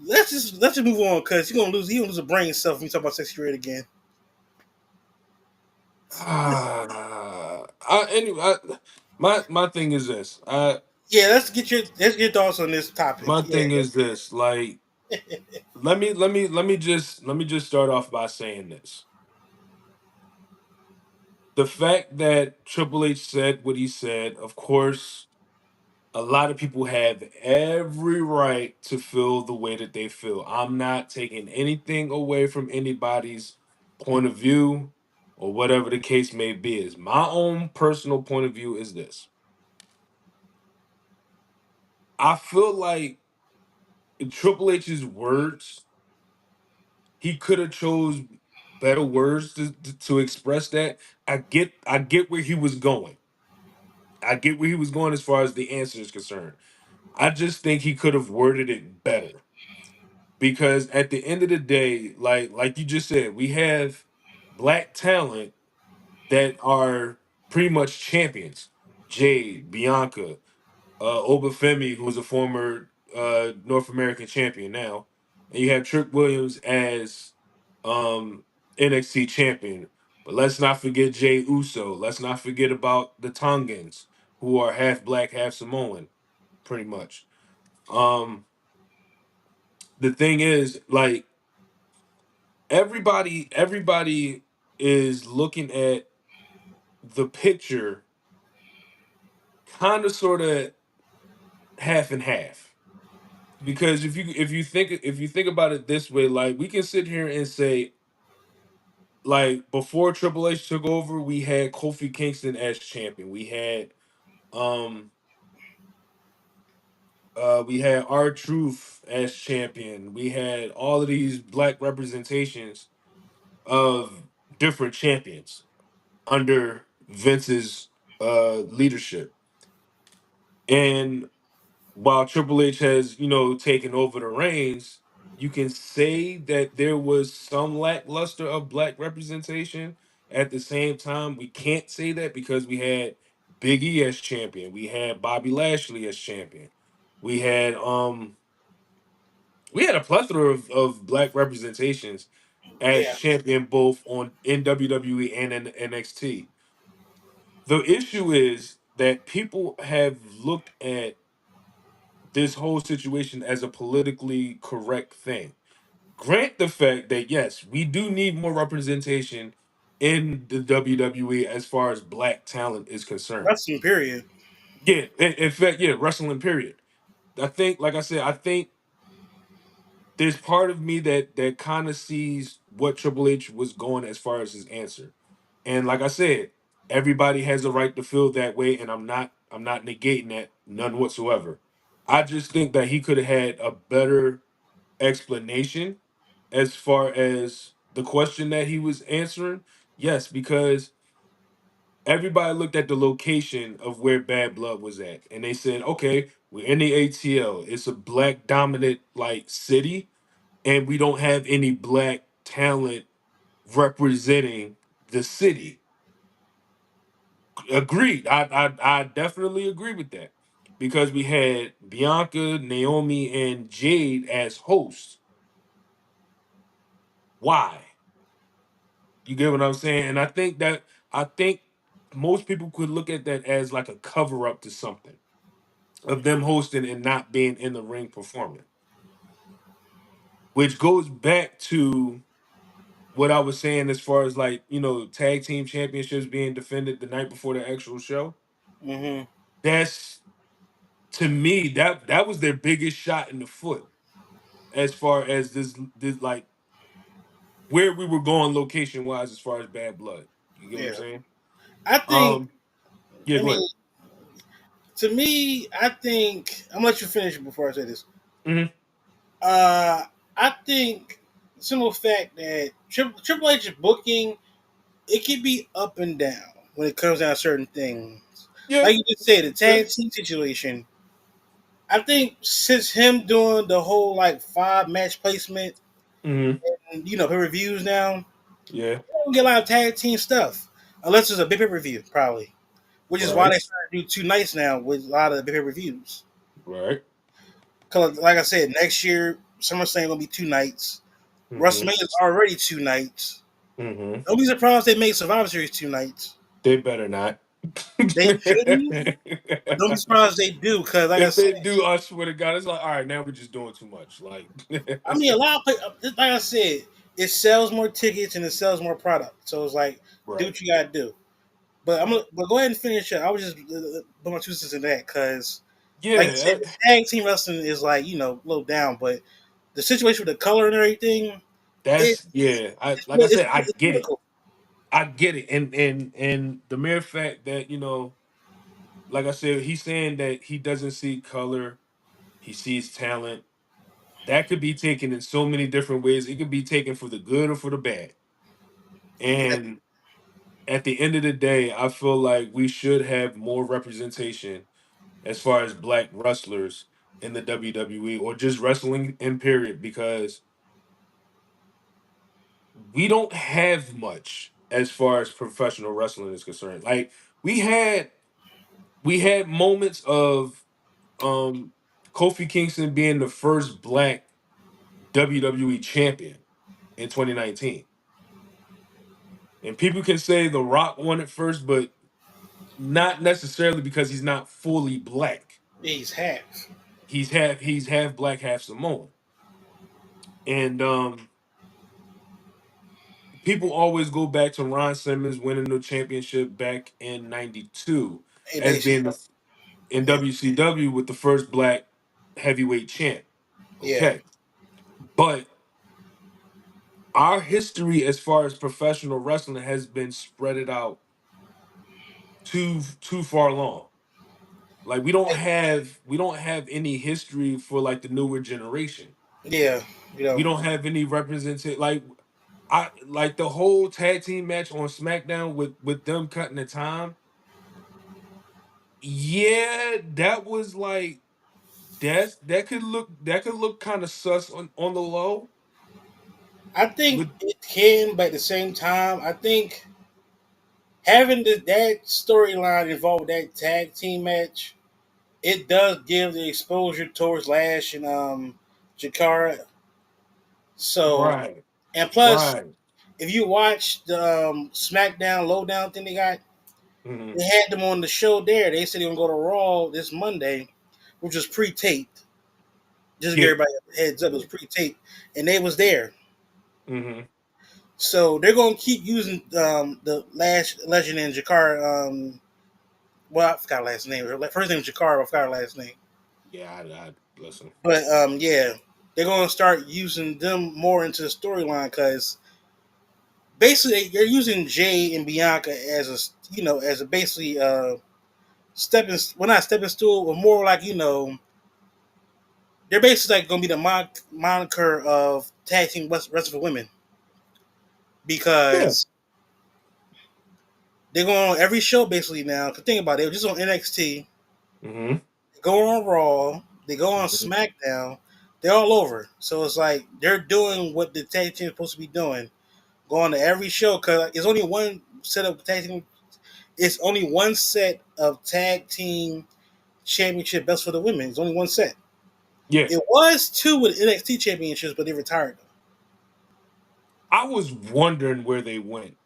let's just move on because he gonna lose a brain cell if we talk about Sexy Red again. Anyway, my thing is this. Yeah, let's get your thoughts on this topic. My Yeah, thing is this. Like, let me just start off by saying this. The fact that Triple H said what he said, of course, a lot of people have every right to feel the way that they feel. I'm not taking anything away from anybody's point of view or whatever the case may be. Is my own personal point of view is this. I feel like Triple H's words, he could have chose better words to express that. I get where he was going. I get where he was going as far as the answer is concerned. I just think he could have worded it better because at the end of the day, like you just said, we have black talent that are pretty much champions. Jade, Bianca, Obafemi, who's a former North American champion now, and you have Trick Williams as NXT champion. But let's not forget Jay Uso. Let's not forget about the Tongans, who are half black, half Samoan, pretty much. Um, the thing is, like everybody is looking at the picture kind of sort of half and half. Because if you think about it this way, like we can sit here and say, like before Triple H took over, we had Kofi Kingston as champion. Um we had R Truth as champion. We had all of these black representations of different champions under Vince's leadership. And while Triple H has, taken over the reins, you can say that there was some lackluster of black representation. At the same time, we can't say that because we had Big E as champion, we had Bobby Lashley as champion, we had a plethora of black representations as Yeah, champion both on in WWE and in NXT. The issue is that people have looked at this whole situation as a politically correct thing. Grant the fact that yes, we do need more representation in the WWE as far as black talent is concerned. wrestling period. Yeah, in fact, yeah, wrestling period. I think, like I said, I think there's part of me that kind of sees what Triple H was going as far as his answer. And like I said, everybody has a right to feel that way, and I'm not negating that none whatsoever. I just think that he could have had a better explanation as far as the question that he was answering. Yes, because everybody looked at the location of where Bad Blood was at, and they said, "Okay, we're in the ATL. It's a black dominant like city, and we don't have any black talent representing the city." Agreed. I definitely agree with that because we had Bianca, Naomi, and Jade as hosts. Why? You get what I'm saying? And I think most people could look at that as like a cover up to something of them hosting and not being in the ring performing, which goes back to what I was saying as far as like tag team championships being defended the night before the actual show. Hmm. That's to me that was their biggest shot in the foot as far as this like where we were going location wise as far as Bad Blood. You get what I'm Yeah, saying? I think. Um, yeah, I go mean, ahead. to me, I think I'm gonna let you finish before I say this. Hmm. Uh, I think the simple fact that Triple H booking it can be up and down when it comes down to certain things. Yeah, Like you just said, the yeah. tag team situation. I think since him doing the whole like 5 match placement Hmm. and pay reviews now, Yeah. we don't get a lot of tag team stuff unless it's a big pay review, probably. Which is why Right. they started to do 2 nights now with a lot of the big pay reviews. Right. Cause like I said, next year SummerSlam gonna be 2 nights. Hmm. WrestleMania is already 2 nights. Hmm. Don't be surprised they make Survivor Series 2 nights. They better not. They shouldn't. Don't be surprised they do, because like I If said, they do, I swear to God, it's like, all right, now we're just doing too much. Like, I mean a lot of like I said, it sells more tickets and it sells more product. So it's like do right. what you gotta do. But go ahead and finish it. I was just put my 2 cents in that because like you said, Yeah, the tag team wrestling is like a little down, but the situation with the color and everything, it, yeah. I it's like I said, I it's get it. political. I get it. And the mere fact that, like I said, he's saying that he doesn't see color, he sees talent. that could be taken in so many different ways. It could be taken for the good or for the bad. Exactly. And at the end of the day, I feel like we should have more representation as far as black wrestlers in the WWE or just wrestling in period, because we don't have much as far as professional wrestling is concerned. Like we had we had moments of um Kofi Kingston being the first black WWE champion in 2019. And people can say The Rock won it first, but not necessarily, because he's not fully black. He's half. He's half black, half Samoan. And people always go back to Ron Simmons winning the championship back in '92 And as they, being in yeah, WCW with the first black heavyweight champ. yeah, Okay. But our history as far as professional wrestling has been spread it out too far long. Like we don't have any history for like the newer generation. yeah. You We know, don't have any representation. Like I like the whole tag team match on SmackDown with them cutting the time. Yeah, that was like that could look kind of sus on the low. I think But it can, but at the same time, I think having that storyline involved that tag team match, it does give the exposure towards Lash and Jakara. So, right, and plus, right. if you watch the SmackDown Lowdown thing they got, Hmm. they had them on the show there. They said they're gonna go to Raw this Monday, which was pre-taped. Just to give Yeah. everybody a heads up, it was pre-taped, and they was there. Hmm. So they're gonna keep using the Lash Legend and Jakara. Well, I forgot her last name. Her first name is Jakara. I forgot her last name. Yeah, I listen. But yeah, they're gonna start using them more into the storyline because basically they're using Jay and Bianca as as a basically stepping, well, not stepping stool, but more like they're basically like gonna be the moniker of tag team wrestling for women Yeah. because they're going on every show basically now. Cause think about it, they were just on NXT, Hmm. they go on Raw, they go on SmackDown, they're all over. So it's like they're doing what the tag team is supposed to be doing, going to every show because it's only one set of tag team. It's only one set of tag team championship belts for the women. It's only one set. Yeah. It was two with NXT championships, but they retired them. I was wondering where they went.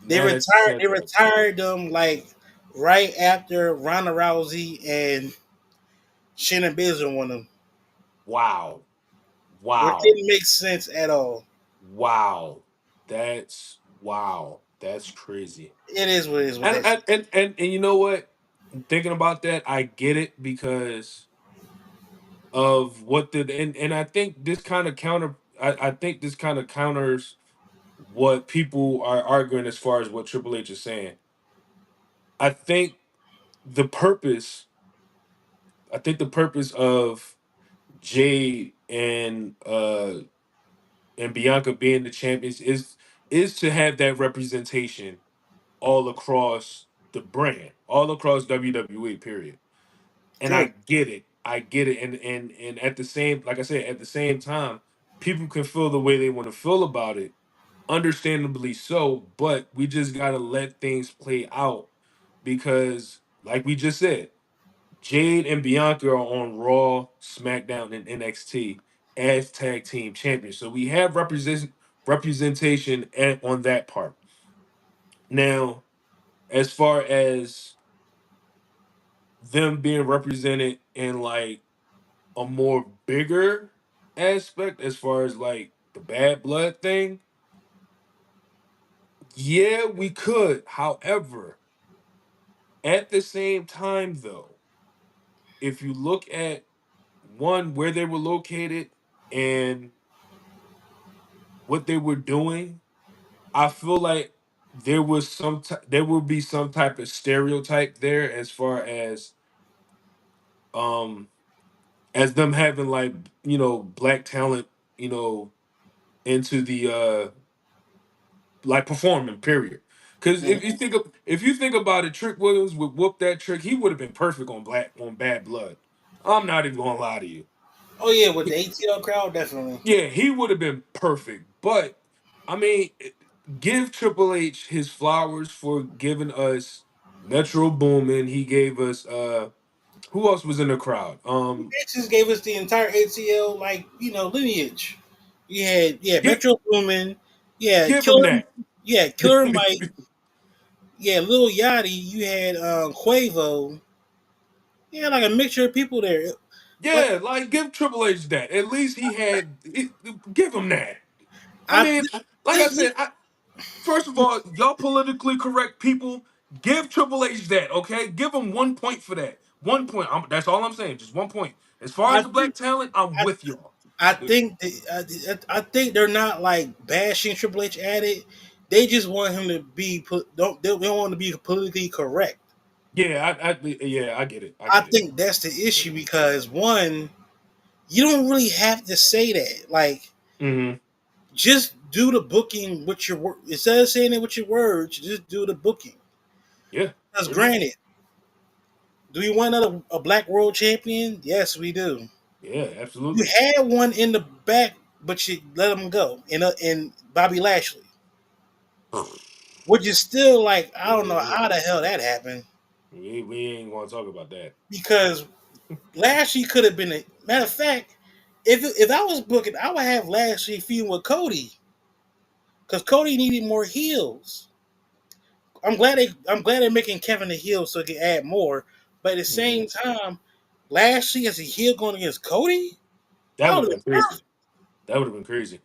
They Now that you retired. said They that. retired them like right after Ronda Rousey and Shayna Baszler won them, Wow. which Wow. didn't make sense at all. Wow. Wow. That's crazy. It is what it is with And that shit. and you know what? Thinking about that, I get it because of what the and I think this kind of I think this kind of counters what people are arguing as far as what Triple H is saying. I think the purpose I think the purpose of Jade and Bianca being the champions is to have that representation all across the brand, all across WWE period. And True. I get it. I get it. And at the same, like I said, at the same time, people can feel the way they want to feel about it, understandably so, but we just gotta let things play out because, like we just said, Jade and Bianca are on Raw, SmackDown, and NXT as tag team champions. So we have representation on that part. Now, as far as them being represented in like a more bigger aspect, as far as like the bad blood thing, yeah, we could. However, at the same time, though, if you look at one where they were located and what they were doing, I feel like there will be some type of stereotype there um as them having like black talent, you know, into the like performing. Period. Because Mhm. if you think about it, Trick Williams would whoop that trick. He would have been perfect on Bad Blood. I'm not even gonna lie to you. Oh yeah, with the ATL crowd, definitely. Yeah, he would have been perfect. But I mean, give Triple H his flowers for giving us Metro Boomin. He gave us who else was in the crowd? It just gave us the entire ATL lineage. You had Give Metro Boomin, yeah, give him that. Killer Mike, yeah, Lil Yachty. You had Quavo. Yeah, like a mixture of people there. Like Yeah, like give Triple H that. At least give him that. I I mean, like I think said, first of all, y'all politically correct people, give Triple H that, okay? Give him 1 point for that. 1 point. That's all I'm saying. Just 1 point. As far I as the black think talent, I'm I, with y'all. I think I think they're not like bashing Triple H at it. They just want him to be they don't want him to be politically correct. Yeah, I get it. I I get it. think that's the issue because one, you don't really have to say that. Like, Hmm. just do the booking with your word instead of saying it with your words. Just do the booking. Yeah, Because pretty much. granted, do we want a black world champion? Yes, we do. Yeah, You absolutely. had one in the back, but you let him go in Bobby Lashley, which is still like I don't know Yeah, how the hell that happened we ain't gonna talk about that. because Lashley could have been a matter of fact. If I was booking, I would have Lashley feuding with Cody because Cody needed more heels. I'm glad they're making Kevin a heel so they can add more. But at the Hmm. same time, Lashley as a heel going against Cody, That that would would have have been been crazy. perfect. That would have been crazy.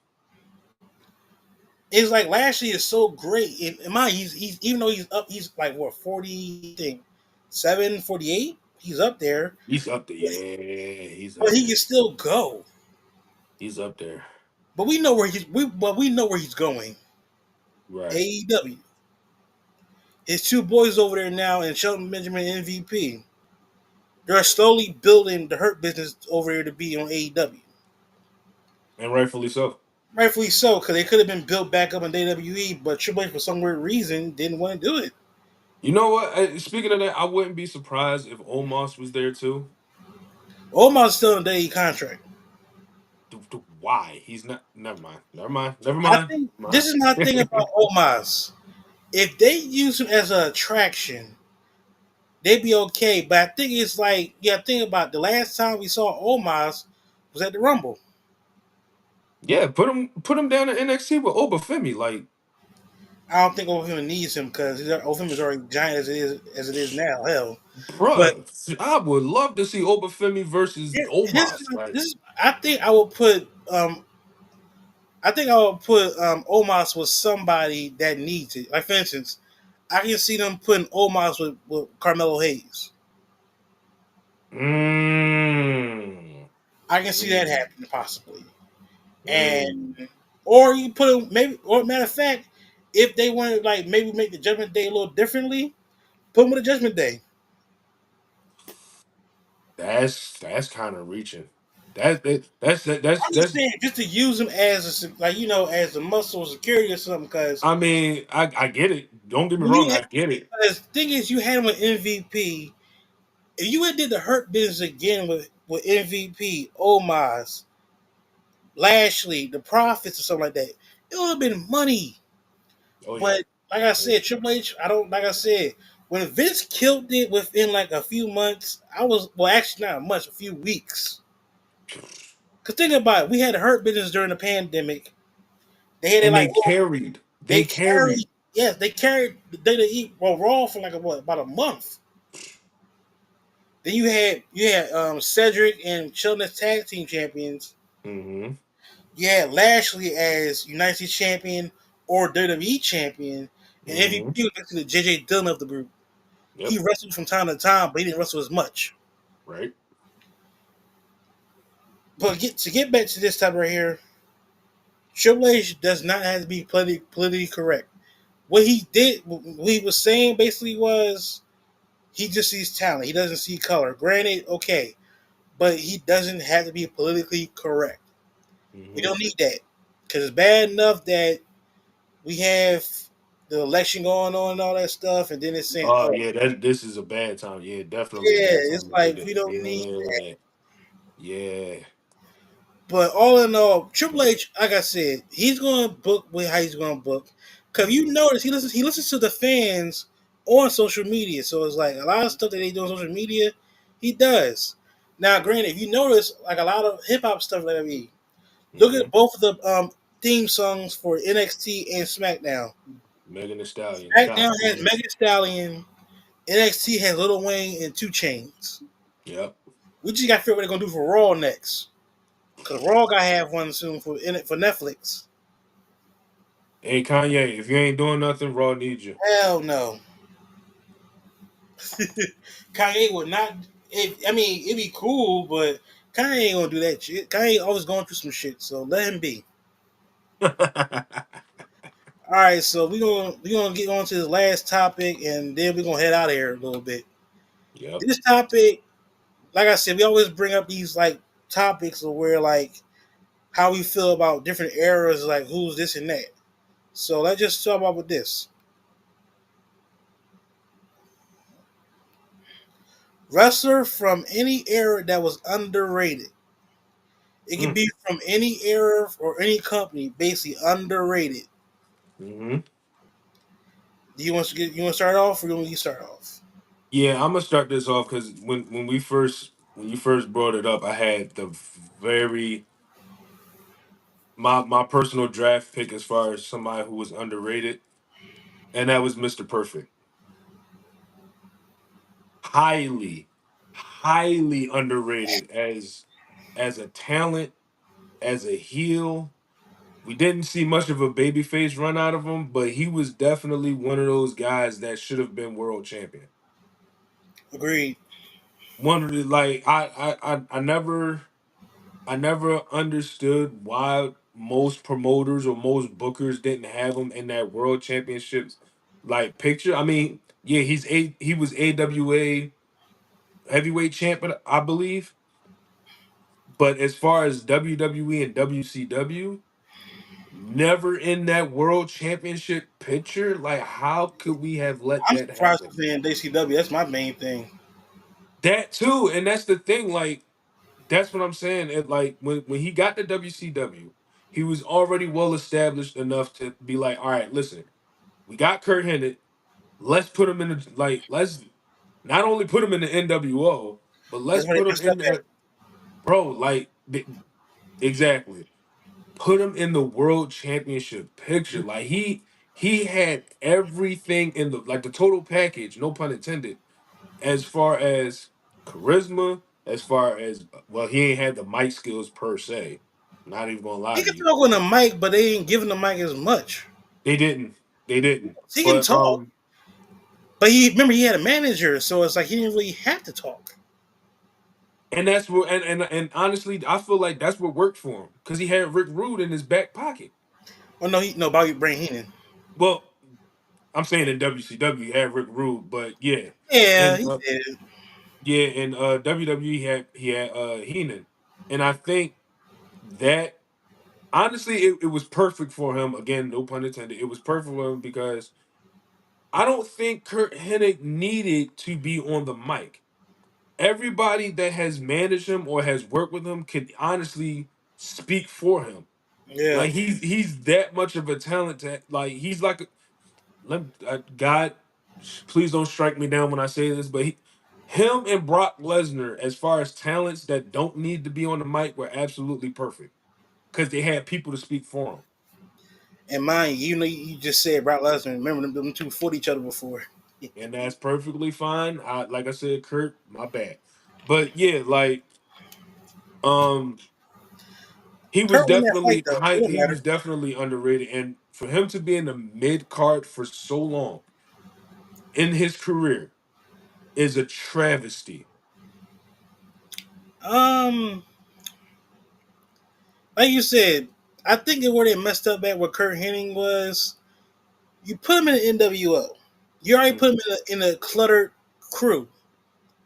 It's like Lashley is so great. In mind, he's even though he's up, he's like what 47, 48. He's up there, He's up there. Yeah, he's but up he there. can still go. He's up there. But we know where he's going. Right. AEW. His two boys over there now, and Shelton Benjamin MVP. They're slowly building the Hurt business over here to be on AEW. And rightfully so. Rightfully so, because they could have been built back up in WWE, but Triple H, for some weird reason, didn't want to do it. You know what? Speaking of that, I wouldn't be surprised if Omos was there too. Omar's still in the WWE contract. Why? He's not. Never mind. Never mind. Never I mind. think Never this is my thing mind. about Omos. If they use him as an attraction, they'd be okay. But I think it's like, think about the last time we saw Omos was at the Rumble. Yeah, put him down in NXT with Obafemi. Like, I don't think Ofim needs him because Ofim is already giant as it is now. Hell, but bruh, I would love to see Obafemi versus Omos. Like, this is I think I will put Omos with somebody that needs it. Like for instance, I can see them putting Omos with Carmelo Hayes. mm, I can see that mm, happening possibly. mm. And or you put them maybe or matter of fact, if they want to like maybe make the Judgment Day a little differently, put them with the Judgment Day. That's kind of reaching. That's. I'm just saying, just to use them as as a muscle security or something. Because I mean, I get it. Don't get me when wrong. you I get it. the thing is, you had him with MVP. If you had did the Hurt Business again with MVP, Omos, Lashley, the Profits, or something like that, it would have been money. Oh yeah. But like I said, Triple H, I don't like I said when Vince killed it within like a few months. I was actually not much, a few weeks. Cause think about it, we had the Hurt Business during the pandemic. They had it And like they carried. they They carried. carried, yes, they carried the WWE Raw for like about a month. Then you had Cedric and Sheldon as tag team champions. Hmm. You had Lashley as United States champion or WWE champion, and Hmm. MVP was actually the JJ Dillon of the group. He Yep. wrestled from time to time, but he didn't wrestle as much. Right. But to get back to this type right here, Triple H does not have to be politically correct. What he was saying basically was he just sees talent. He doesn't see color. Granted, okay, but he doesn't have to be politically correct. We Hmm. don't need that because it's bad enough that we have the election going on and all that stuff, and then it's saying, Oh "Oh, yeah, this is a bad time. Yeah, definitely a yeah," bad it's time to do like we that. don't need. Yeah, yeah. But all in all, Triple H, like I said, he's going to book with how he's going to book. Because you Hmm. notice he listens to the fans on social media, so it's like a lot of stuff that they do on social media, he does. Now, granted, if you notice, like a lot of hip hop stuff, let me look Hmm. at both of the theme songs for NXT and SmackDown. Megan Thee Stallion, SmackDown top has tier. Megan Stallion, NXT has Lil Wayne and Two Chains. Yep. We just got to figure out what they're gonna do for Raw next, because Raw gotta have one soon for Netflix. Hey Kanye, if you ain't doing nothing, Raw needs you. Hell no. Kanye would not. I mean, it'd be cool, but Kanye ain't gonna do that shit. Kanye always going through some shit, so let him be. All right, so we gonna get on to this last topic, and then we're gonna head out of here a little bit. Yep. This topic, like I said, we always bring up these like topics of where like how we feel about different eras, like who's this and that. So let's just talk about with this wrestler from any era that was underrated. It could Mm. be from any era or any company, basically underrated. Hmm. Do you want to start off, or you want me to start off? Yeah, I'm gonna start this off because when you first brought it up, I had the very my personal draft pick as far as somebody who was underrated, and that was Mr. Perfect. Highly, highly underrated as a talent, as a heel. We didn't see much of a babyface run out of him, but he was definitely one of those guys that should have been world champion. Agreed. One of the like I never understood why most promoters or most bookers didn't have him in that world championships like picture. I mean, yeah, he was AWA heavyweight champ, I believe. But as far as WWE and WCW, never in that world championship picture. Like, how could we have let I'm that surprised happen? you're saying WCW. That's my main thing. That too, and that's the thing. Like, that's what I'm saying. Like when he got to WCW, he was already well established enough to be like, all right, listen, we got Kurt Hennig. Let's put him in the like. Let's not only put him in the NWO, but let's That's where they put him messed up in at. there, bro. Like exactly. Put him in the world championship picture. Like he had everything in the like the total package, no pun intended, as far as charisma, as far as well, he ain't had the mic skills per se. Not even gonna lie He to can you. talk on the mic, but they ain't giving the mic as much. They didn't. They didn't. He can But talk, but he remember he had a manager, so it's like he didn't really have to talk. and that's what and honestly, I feel like that's what worked for him. Because he had Rick Rude in his back pocket. Oh no, he no Bobby Brain Heenan. Well, I'm saying in WCW he had Rick Rude, but yeah. Yeah, And he did. yeah, in WWE he had Heenan, and I think that honestly it was perfect for him. Again, no pun intended. It was perfect for him because I don't think Kurt Hennig needed to be on the mic. Everybody that has managed him or has worked with him could honestly speak for him. Yeah, Like he's that much of a talent. Like he's like God, please don't strike me down when I say this, but him and Brock Lesnar, as far as talents that don't need to be on the mic, were absolutely perfect because they had people to speak for them, and mind you, you know, you just said Brock Lesnar. Remember them two fought each other before. and that's perfectly fine. Like I said, Kurt, my bad, but yeah, like um, Kurt won that fight though. It don't he matter. was definitely underrated, and for him to be in the mid card for so long in his career is a travesty. Um, like you said, I think where they messed up at with Kurt Hennig was you put him in the NWO. You already put him Mhm. in a cluttered crew.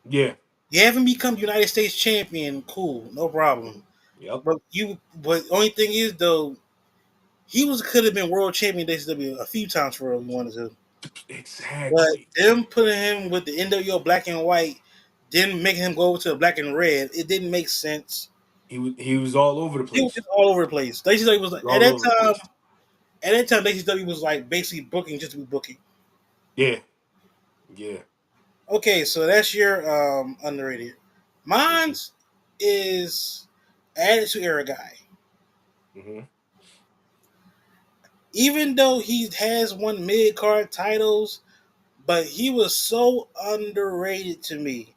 Yeah, You haven't become United States champion, cool, no problem. Yep. But only thing is though, he was could have been world champion WCW a few times for real if he wanted to. But Exactly. them putting him with the NWO black and white, then making him go over to the black and red, it didn't make sense. He was all over the He was place. just all over the place. WCW was like All over the place. at that time WCW was like basically booking just to be booking. Yeah. Yeah. Okay, so that's your underrated. Mm-hmm. Mine's is Attitude Era guy. Mm-hmm. Even though he has won mid card titles, but he was so underrated to me.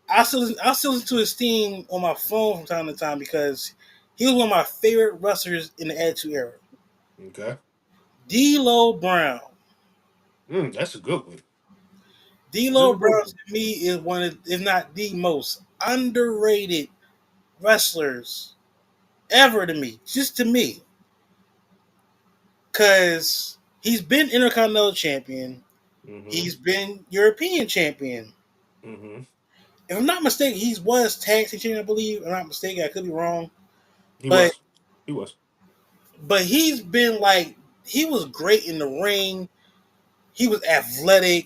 I still listen to his theme on my phone from time to time because he was one of my favorite wrestlers in the Attitude Era. Okay. D'Lo Brown. That's a good one. That's D'Lo a good Brown one. to me is one of, if not the most underrated wrestlers ever to me. Just to me. Because he's been Intercontinental Champion. Mm-hmm. He's been European Champion. Mm-hmm. If I'm not mistaken, he was Tag Team Champion, I believe. If I'm not mistaken, I could be wrong. He But was. He was. he's been like he was great in the ring. He was athletic.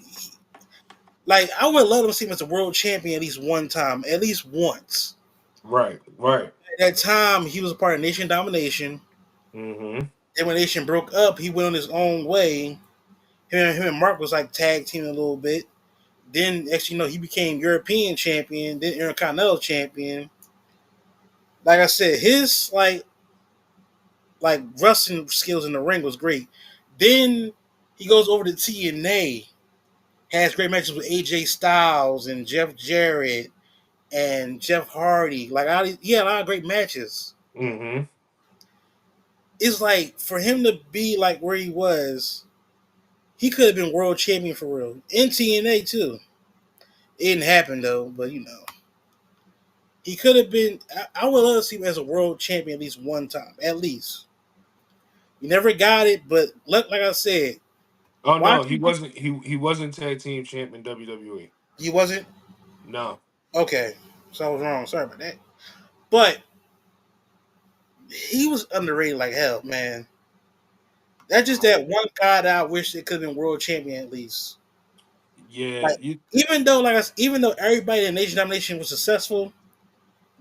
Like I would love to see him as a world champion at least one time, at least once. Right. Right. At that time, he was a part of Nation Domination. Mm-hmm. Then when Nation broke up, he went on his own way. Him and Mark was like tag teaming a little bit. Then actually, he became European champion, then Intercontinental champion. Like I said, his like wrestling skills in the ring was great. Then he goes over to TNA, has great matches with AJ Styles and Jeff Jarrett and Jeff Hardy. He had a lot of great matches. Mm-hmm. It's like for him to be like where he was, he could have been world champion for real in TNA too. It didn't happen though, but he could have been. I would love to see him as a world champion at least one time, at least. He never got it, but like I said, Oh no, he watching wasn't. He wasn't tag team champ in WWE. he wasn't No. okay. So I was wrong. Sorry about that. But he was underrated like hell, man. That's just that one guy that I wish they could have been world champion at least. Yeah. Like You. even though everybody in Nation Domination was successful,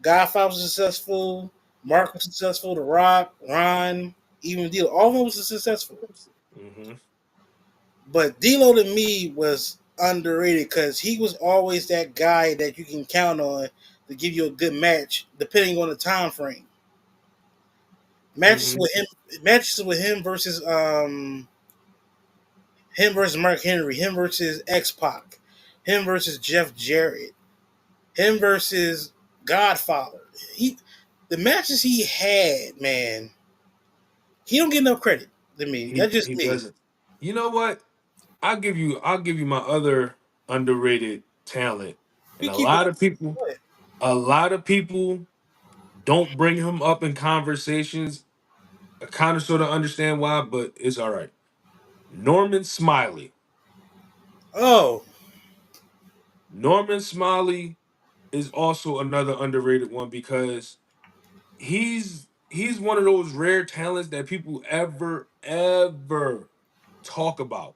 Godfather was successful, Mark was successful, The Rock, Ron, even D'Lo, all of them was successful. Mm-hmm. But D'Lo to me was underrated because he was always that guy that you can count on to give you a good match, depending on the time frame. Matches Mm-hmm. with him, matches with him versus Mark Henry, him versus X Pac, him versus Jeff Jarrett, him versus Godfather. The matches he had, man, he don't get enough credit to me. He That's just he me. doesn't. You know what? I'll give you my other underrated talent, and We keep going. Go ahead. a lot of people don't bring him up in conversations. I kind of sort of understand why, but it's all right. Norman Smiley. Oh, Norman Smiley is also another underrated one because he's one of those rare talents that people ever talk about.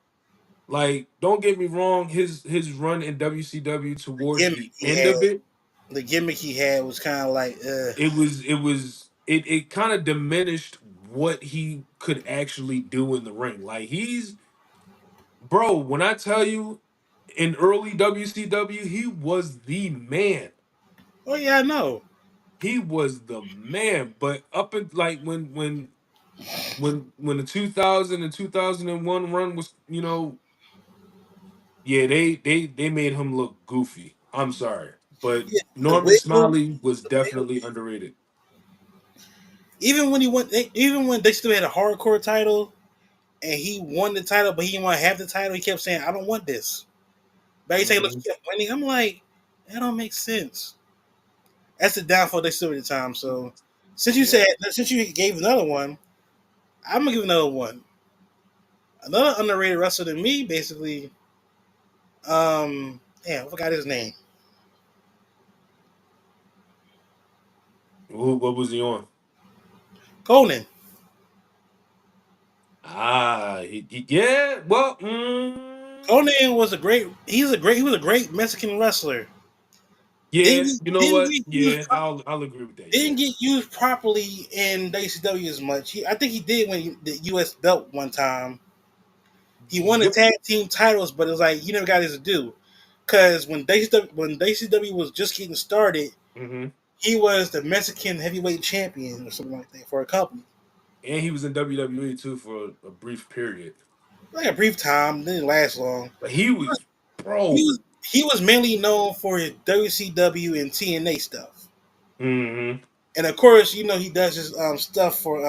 Like, don't get me wrong, his run in WCW the towards gimmick the he end had. of it, The gimmick he had was kind of like, it kind of diminished what he could actually do in the ring. Like bro, when I tell you in early WCW, he was the man. oh yeah, I know. He was the man. But up in like when the 2000 and 2001 run was, yeah, they made him look goofy. I'm sorry, but Yeah, the Norman wiggle, Smiley was the wiggle. definitely underrated. Even when they still had a hardcore title and he won the title, but he didn't want to have the title, he kept saying, "I don't want this." But he say, "Look, Hmm. he kept winning." I'm like, that don't make sense. That's the downfall they still at the time. So Yeah. since you gave another one, I'm gonna give another one. Another underrated wrestler than me, basically. Damn, I forgot his name. What was he on? Conan. Yeah. Well, Conan was a great. He was a great Mexican wrestler. yeah. Didn't You know didn't what? get used Yeah, I'll agree with that. Yeah. didn't get used properly in WCW as much. I think he did when the U.S. belt one time. He won the Yep. tag team titles, but it was like he never got his due. Because when WCW was just getting started, Hmm. he was the Mexican heavyweight champion or something like that for a company. And he was in WWE too for a brief period. Like a brief time, didn't last long. But he was, He bro. was he was mainly known for his WCW and TNA stuff, Hmm. and of course, he does his stuff for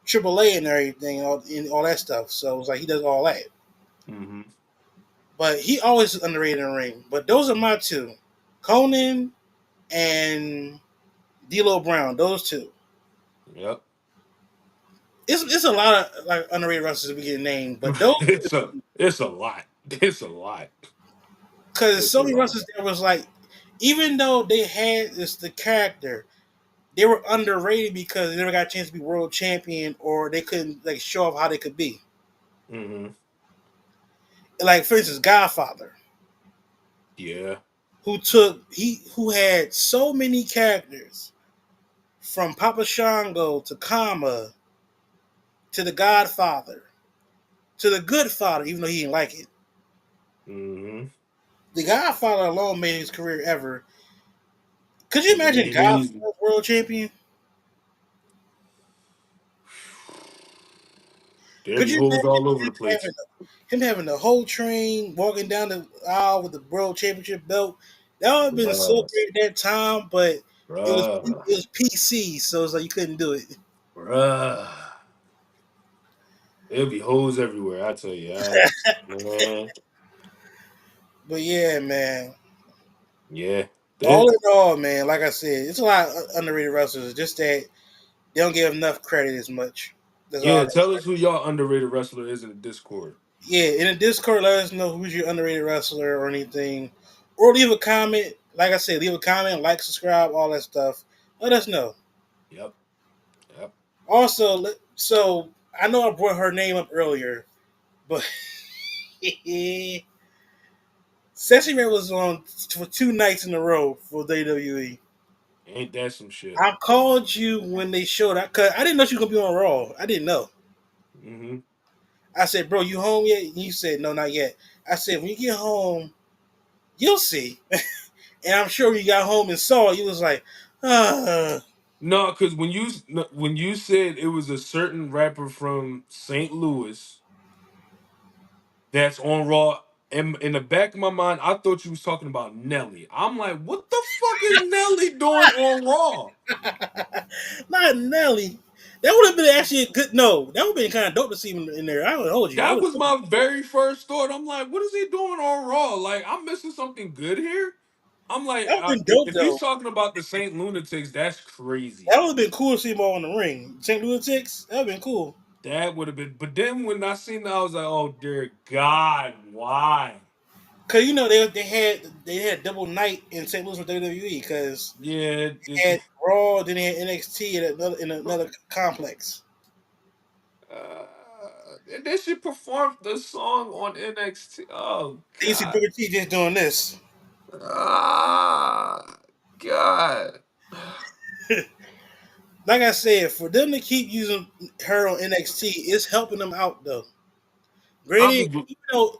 AAA and everything, all that stuff. So it's like he does all that. Hmm. But he always is underrated in the ring. But those are my two, Conan and D'Lo Brown. Those two. Yep. It's a lot of like underrated wrestlers we get named, but those It's a lot. It's a lot. because It's a so many lot. wrestlers that was like, even though they had the character, they were underrated because they never got a chance to be world champion or they couldn't like show off how they could be. Hmm. Like for instance, Godfather, Yeah. who had so many characters from Papa Shango to Kama to the Godfather to the Good Father, even though he didn't like it. Hmm. The Godfather alone made his career ever. Could you It imagine made his. Godfather world champion? There Could be you holes imagine all over the place. him having the whole train walking down the aisle with the world championship belt? That would have been so Bruh. great at that time, but it Bruh. was PC, so it's like you couldn't do it. Bruh. There'll be holes everywhere. I tell you. Man. But yeah, man. Yeah. All That, in all, man, like I said, it's a lot of underrated wrestlers. It's just that they don't give enough credit as much. That's all. yeah. Tell us who y'all underrated wrestler is in the Discord. Yeah, in the Discord, let us know who's your underrated wrestler or anything, or leave a comment. Like I said, leave a comment, like, subscribe, all that stuff. Let us know. Yep. Yep. Also, so I know I brought her name up earlier, but Sexy Red was on for 2 nights in a row for WWE. Ain't that some shit? I called you when they showed up because I didn't know she was gonna be on Raw. I didn't know. Hmm. I said, "Bro, you home yet?" And you said, "No, not yet." I said, "When you get home, you'll see." And I'm sure when you got home and saw it, you was like, ah. No, because when you said it was a certain rapper from St. Louis that's on Raw, in the back of my mind, I thought you was talking about Nelly. I'm like, what the fuck is Nelly doing on Raw? Not Nelly. That would have been actually a good no. That would have been kind of dope to see him in there. I would hold you. I That would. was my very first thought. I'm like, what is he doing on Raw? Like, I'm missing something good here. I'm like, That would have been dope if he's though. talking about the Saint Lunatics, that's crazy. That would have been cool to see him all in the ring. St. Louis Ticks. That would have been cool. That would have been. But then when I seen that, I was like, oh dear God, why? Cause they had double night in St. Louis with WWE because Yeah, they had Raw, then they had NXT in another complex. uh, they should perform the song on NXT. Oh And you see God. Booker T just doing this. Ah, God. Like I said, for them to keep using her on NXT, it's helping them out though. I'll Granted, be.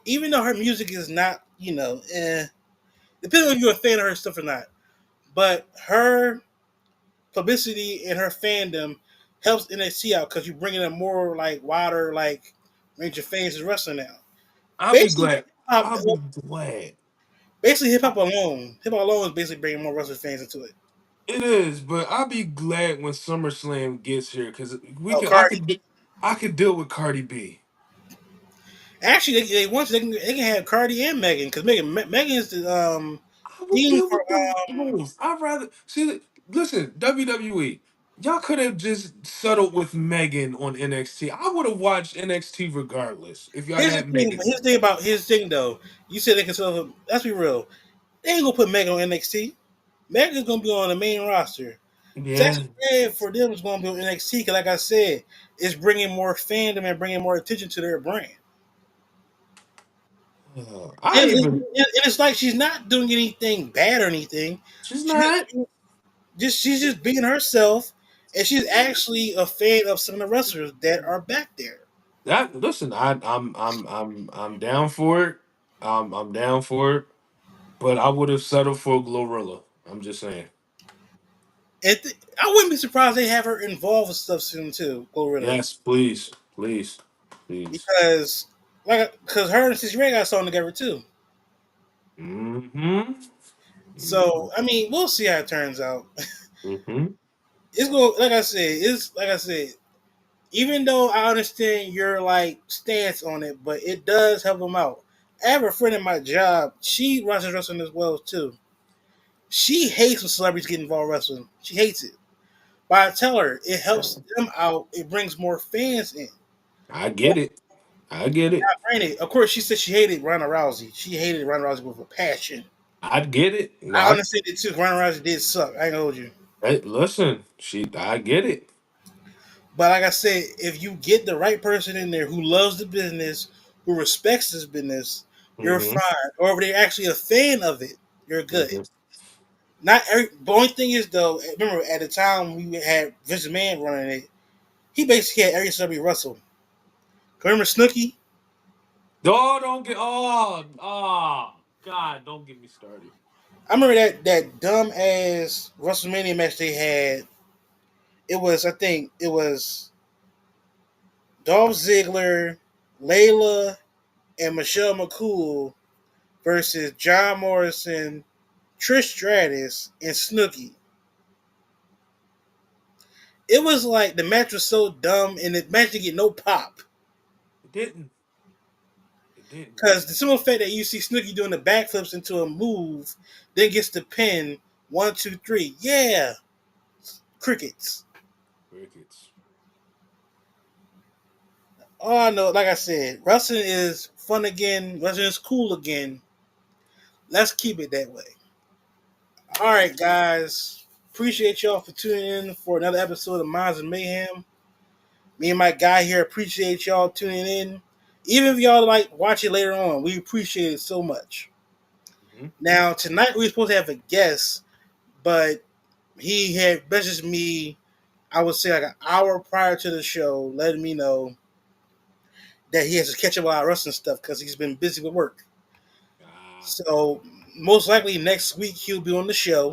even though her music is not, depending on if you're a fan of her stuff or not, but her publicity and her fandom helps NXT out because you're bringing a more like wider like range of fans is wrestling now. I'll be Basically, glad. hip-hop, I'll be glad. basically hip hop alone is basically bringing more wrestling fans into it. It is, but I'll be glad when SummerSlam gets here because we Oh, can. Cardi. I could deal with Cardi B. Actually, they once they can have Cardi and Megan because Megan is the I would theme deal for with them both. I'd rather see. Listen, WWE, y'all could have just settled with Megan on NXT. I would have watched NXT regardless if y'all Here's the had thing. Megan Here's there. the thing about his thing though. You said they can sell him. Let's be real. They ain't gonna put Megan on NXT. Megan's gonna be on the main roster. It's Yeah. actually bad for them. It's going to be on NXT because, like I said, it's bringing more fandom and bringing more attention to their brand. I And, even. it's like she's not doing anything bad or anything. She's She's not. she's just being herself, and she's actually a fan of some of the wrestlers that are back there. That listen, I'm down for it. I'm down for it. But I would have settled for Glorilla. I'm just saying. And I wouldn't be surprised they have her involved with stuff soon too, Glorilla, Yes, please, please, please. because because her and Sissy Ray got a song together too. Mm-hmm. So I mean, we'll see how it turns out. Mm-hmm. It's going like I said. Even though I understand your like stance on it, but it does help them out. I have a friend at my job. She watches wrestling as well too. She hates when celebrities get involved in wrestling. She hates it. But I tell her it helps them out. It brings more fans in. I get it. I get it. Granted, of course, she said she hated Ronda Rousey. She hated Ronda Rousey with a passion. I get it. No, I understand it too. Ronda Rousey did suck. I ain't gonna hold you. hey, listen, I get it. But like I said, if you get the right person in there who loves the business, who respects this business, you're Mm-hmm. fine. Or if they're actually a fan of it, you're good. Mm-hmm. Not every. The only thing is though, remember at the time we had Vince McMahon running it, he basically had every celebrity wrestle. Remember Snooki? Oh, don't get. Oh, God, don't get me started. I remember that dumb ass WrestleMania match they had. It was I think it was Dolph Ziggler, Layla, and Michelle McCool versus John Morrison, Trish Stratus, and Snooki. It was like the match was so dumb and the match didn't get no pop. It didn't. It didn't. Because the simple fact that you see Snooki doing the backflips into a move, then gets the pin, one, two, three. Yeah. Crickets. Crickets. All I know, like I said, wrestling is fun again. Wrestling is cool again. Let's keep it that way. All right, guys. Appreciate y'all for tuning in for another episode of Minds and Mayhem. Me and my guy here appreciate y'all tuning in. Even if y'all like watch it later on, we appreciate it so much. Mm-hmm. Now tonight we were supposed to have a guest, but he had messaged me. I would say like an hour prior to the show, letting me know that he has to catch up on our wrestling stuff because he's been busy with work. Ah, So most likely next week he'll be on the show,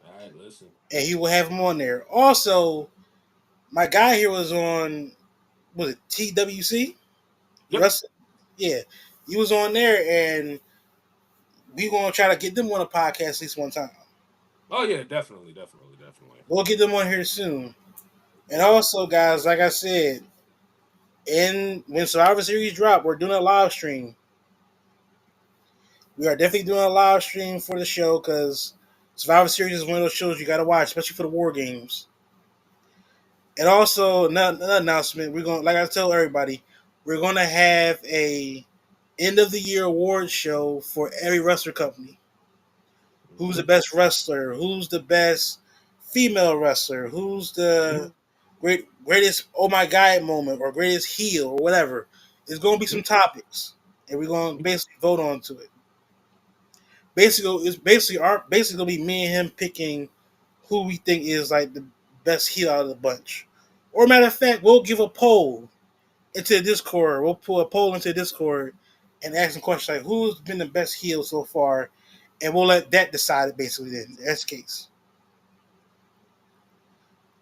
all right, listen. and he will have him on there. Also, my guy here was on was it TWC Yep. Wrestling? Yeah, he was on there, and we gonna try to get them on a podcast at least one time. Oh yeah, definitely, definitely, definitely. We'll get them on here soon. And also, guys, like I said, in when Survivor Series drop, we're doing a live stream. We are definitely doing a live stream for the show because Survivor Series is one of those shows you got to watch, especially for the war games. And also, another announcement: we're going, like I tell everybody, we're going to have a end of the year award show for every wrestler company. Who's Mm-hmm. the best wrestler? Who's the best female wrestler? Who's the greatest oh my god moment or greatest heel or whatever? It's going to be some topics, and we're going to basically vote on to it. Basically, it's basically gonna be me and him picking who we think is like the best heel out of the bunch. Or matter of fact, we'll give a poll into Discord. We'll put a poll into Discord and ask some questions like who's been the best heel so far, and we'll let that decide it basically. Then, in that case,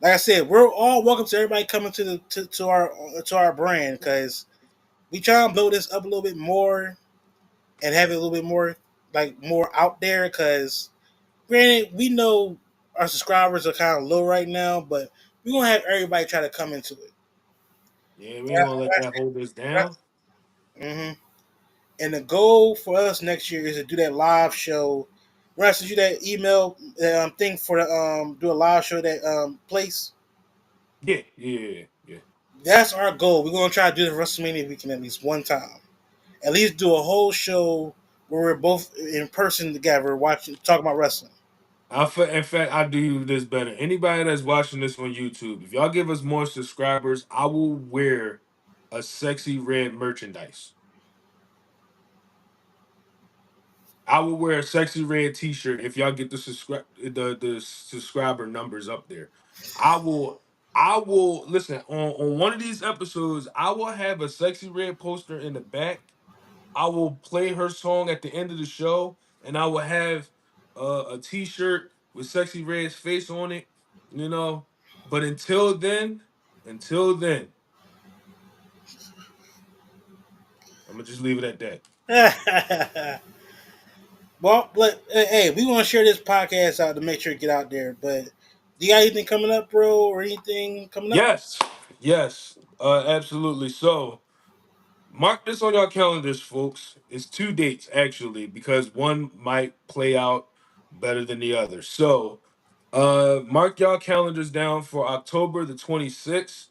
like I said, we're all welcome to everybody coming to our brand because we try and blow this up a little bit more and have it a little bit more like more out there because granted, we know our subscribers are kind of low right now, but we're gonna have everybody try to come into it. Yeah, we ain't gonna let that hold us down. Mm-hmm. And the goal for us next year is to do that live show. We're gonna send you that email thing for the do a live show that place. Yeah, yeah, yeah. That's our goal. We're gonna try to do the WrestleMania weekend at least one time. At least do a whole show where we're both in person together watching talking about wrestling. In fact, I do you this better. Anybody that's watching this on YouTube, if y'all give us more subscribers, I will wear a sexy red merchandise. I will wear a sexy red T-shirt if y'all get the subscriber numbers up there. I will I will listen on one of these episodes. I will have a sexy red poster in the back. I will play her song at the end of the show, and I will have a T-shirt with sexy red's face on it. You know, but until then, I'm gonna just leave it at that. Well, but hey, we want to share this podcast out to make sure it get out there. But do you got anything coming up, bro, or anything coming up? Yes, yes, absolutely. So. Mark this on your calendars, folks. It's two dates actually, because one might play out better than the other. So, mark y'all calendars down for October the 26th.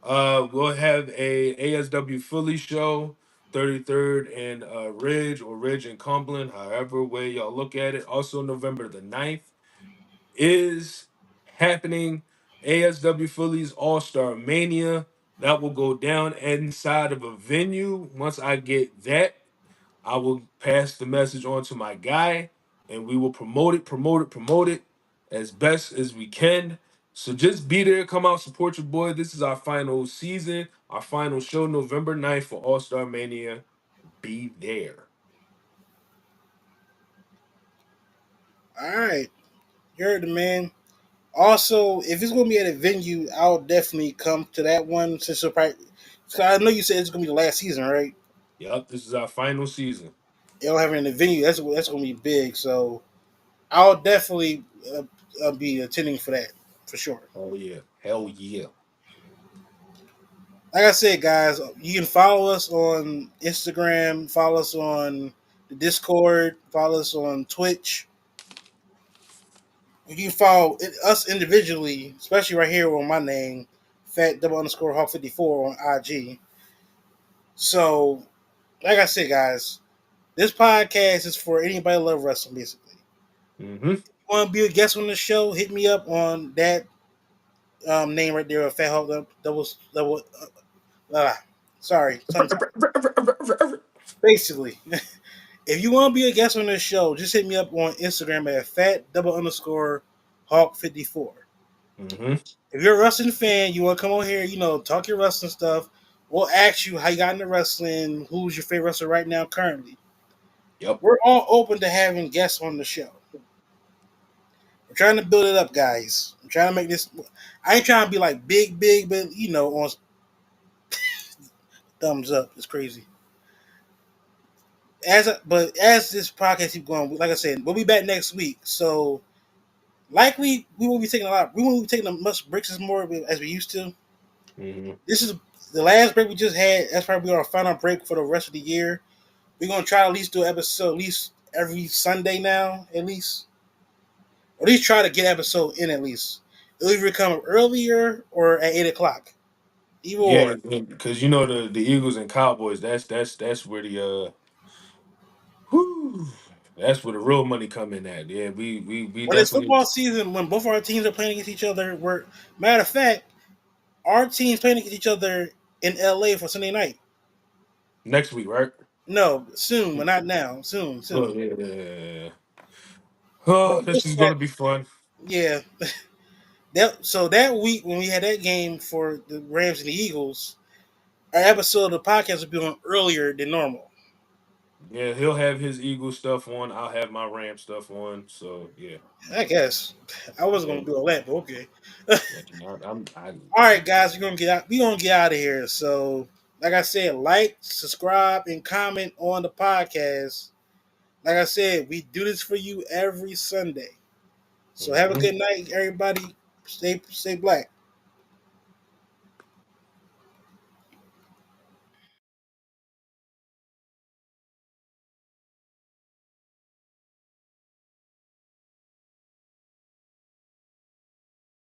We'll have a ASW Philly show, 33rd and Ridge or Ridge and Cumberland, however way y'all look at it. Also, November the 9th is happening. ASW Phillies All Star Mania. That will go down inside of a venue. Once I get that, I will pass the message on to my guy and we will promote it as best as we can. So just be there, come out, support your boy. This is our final season, our final show, November 9th for All Star Mania. Be there. All right, you heard the man. Also, if it's gonna be at a venue, I'll definitely come to that one. Since it'll probably, cause I know you said it's gonna be the last season, right? Yep, this is our final season. They don't have it in the venue. That's gonna be big. So I'll definitely be attending for that for sure. Oh yeah. Hell yeah. Like I said, guys, you can follow us on Instagram, follow us on the Discord, follow us on Twitch. You can follow us individually, especially right here on my name, Fat Double Underscore Hawk 54 on IG. So, like I said, guys, this podcast is for anybody who love wrestling, basically. Mm-hmm. Want to be a guest on the show? Hit me up on that name right there, Fat Hawk Double. Sorry, basically. If you want to be a guest on this show, just hit me up on Instagram at Fat Double Underscore Hawk 54. Mm-hmm. If you're a wrestling fan, you want to come on here, talk your wrestling stuff. We'll ask you how you got into wrestling, who's your favorite wrestler right now, currently. Yep. We're all open to having guests on the show. We're trying to build it up, guys. I'm trying to make this. I ain't trying to be like big, but on thumbs up. It's crazy. But as this podcast keeps going, like I said, we'll be back next week. So likely we won't be taking as much breaks as more as we used to. Mm-hmm. This is the last break we just had. That's probably our final break for the rest of the year. We're gonna try to at least do an episode at least every Sunday now, at least. Or at least try to get an episode in at least. It'll either come earlier or at 8 o'clock. Either Yeah, or. because you know the Eagles and Cowboys. That's where the whew, that's where the real money come in at. Yeah, we When it's definitely. football season, when both our teams are playing against each other, matter of fact, our team's playing against each other in LA for Sunday night. Next week, right? No, soon, but not now. Soon, Oh soon. yeah, yeah, yeah, yeah. Oh, But this is gonna be fun. yeah. That week when we had that game for the Rams and the Eagles, our episode of the podcast will be on earlier than normal. Yeah, he'll have his Eagle stuff on. I'll have my Ram stuff on. So yeah, I guess I wasn't yeah, gonna do all that, but okay. yeah. All right, guys, we're gonna get out. We're gonna get out of here. So, like I said, like, subscribe, and comment on the podcast. Like I said, we do this for you every Sunday. So have a Mhm. good night, everybody. Stay black.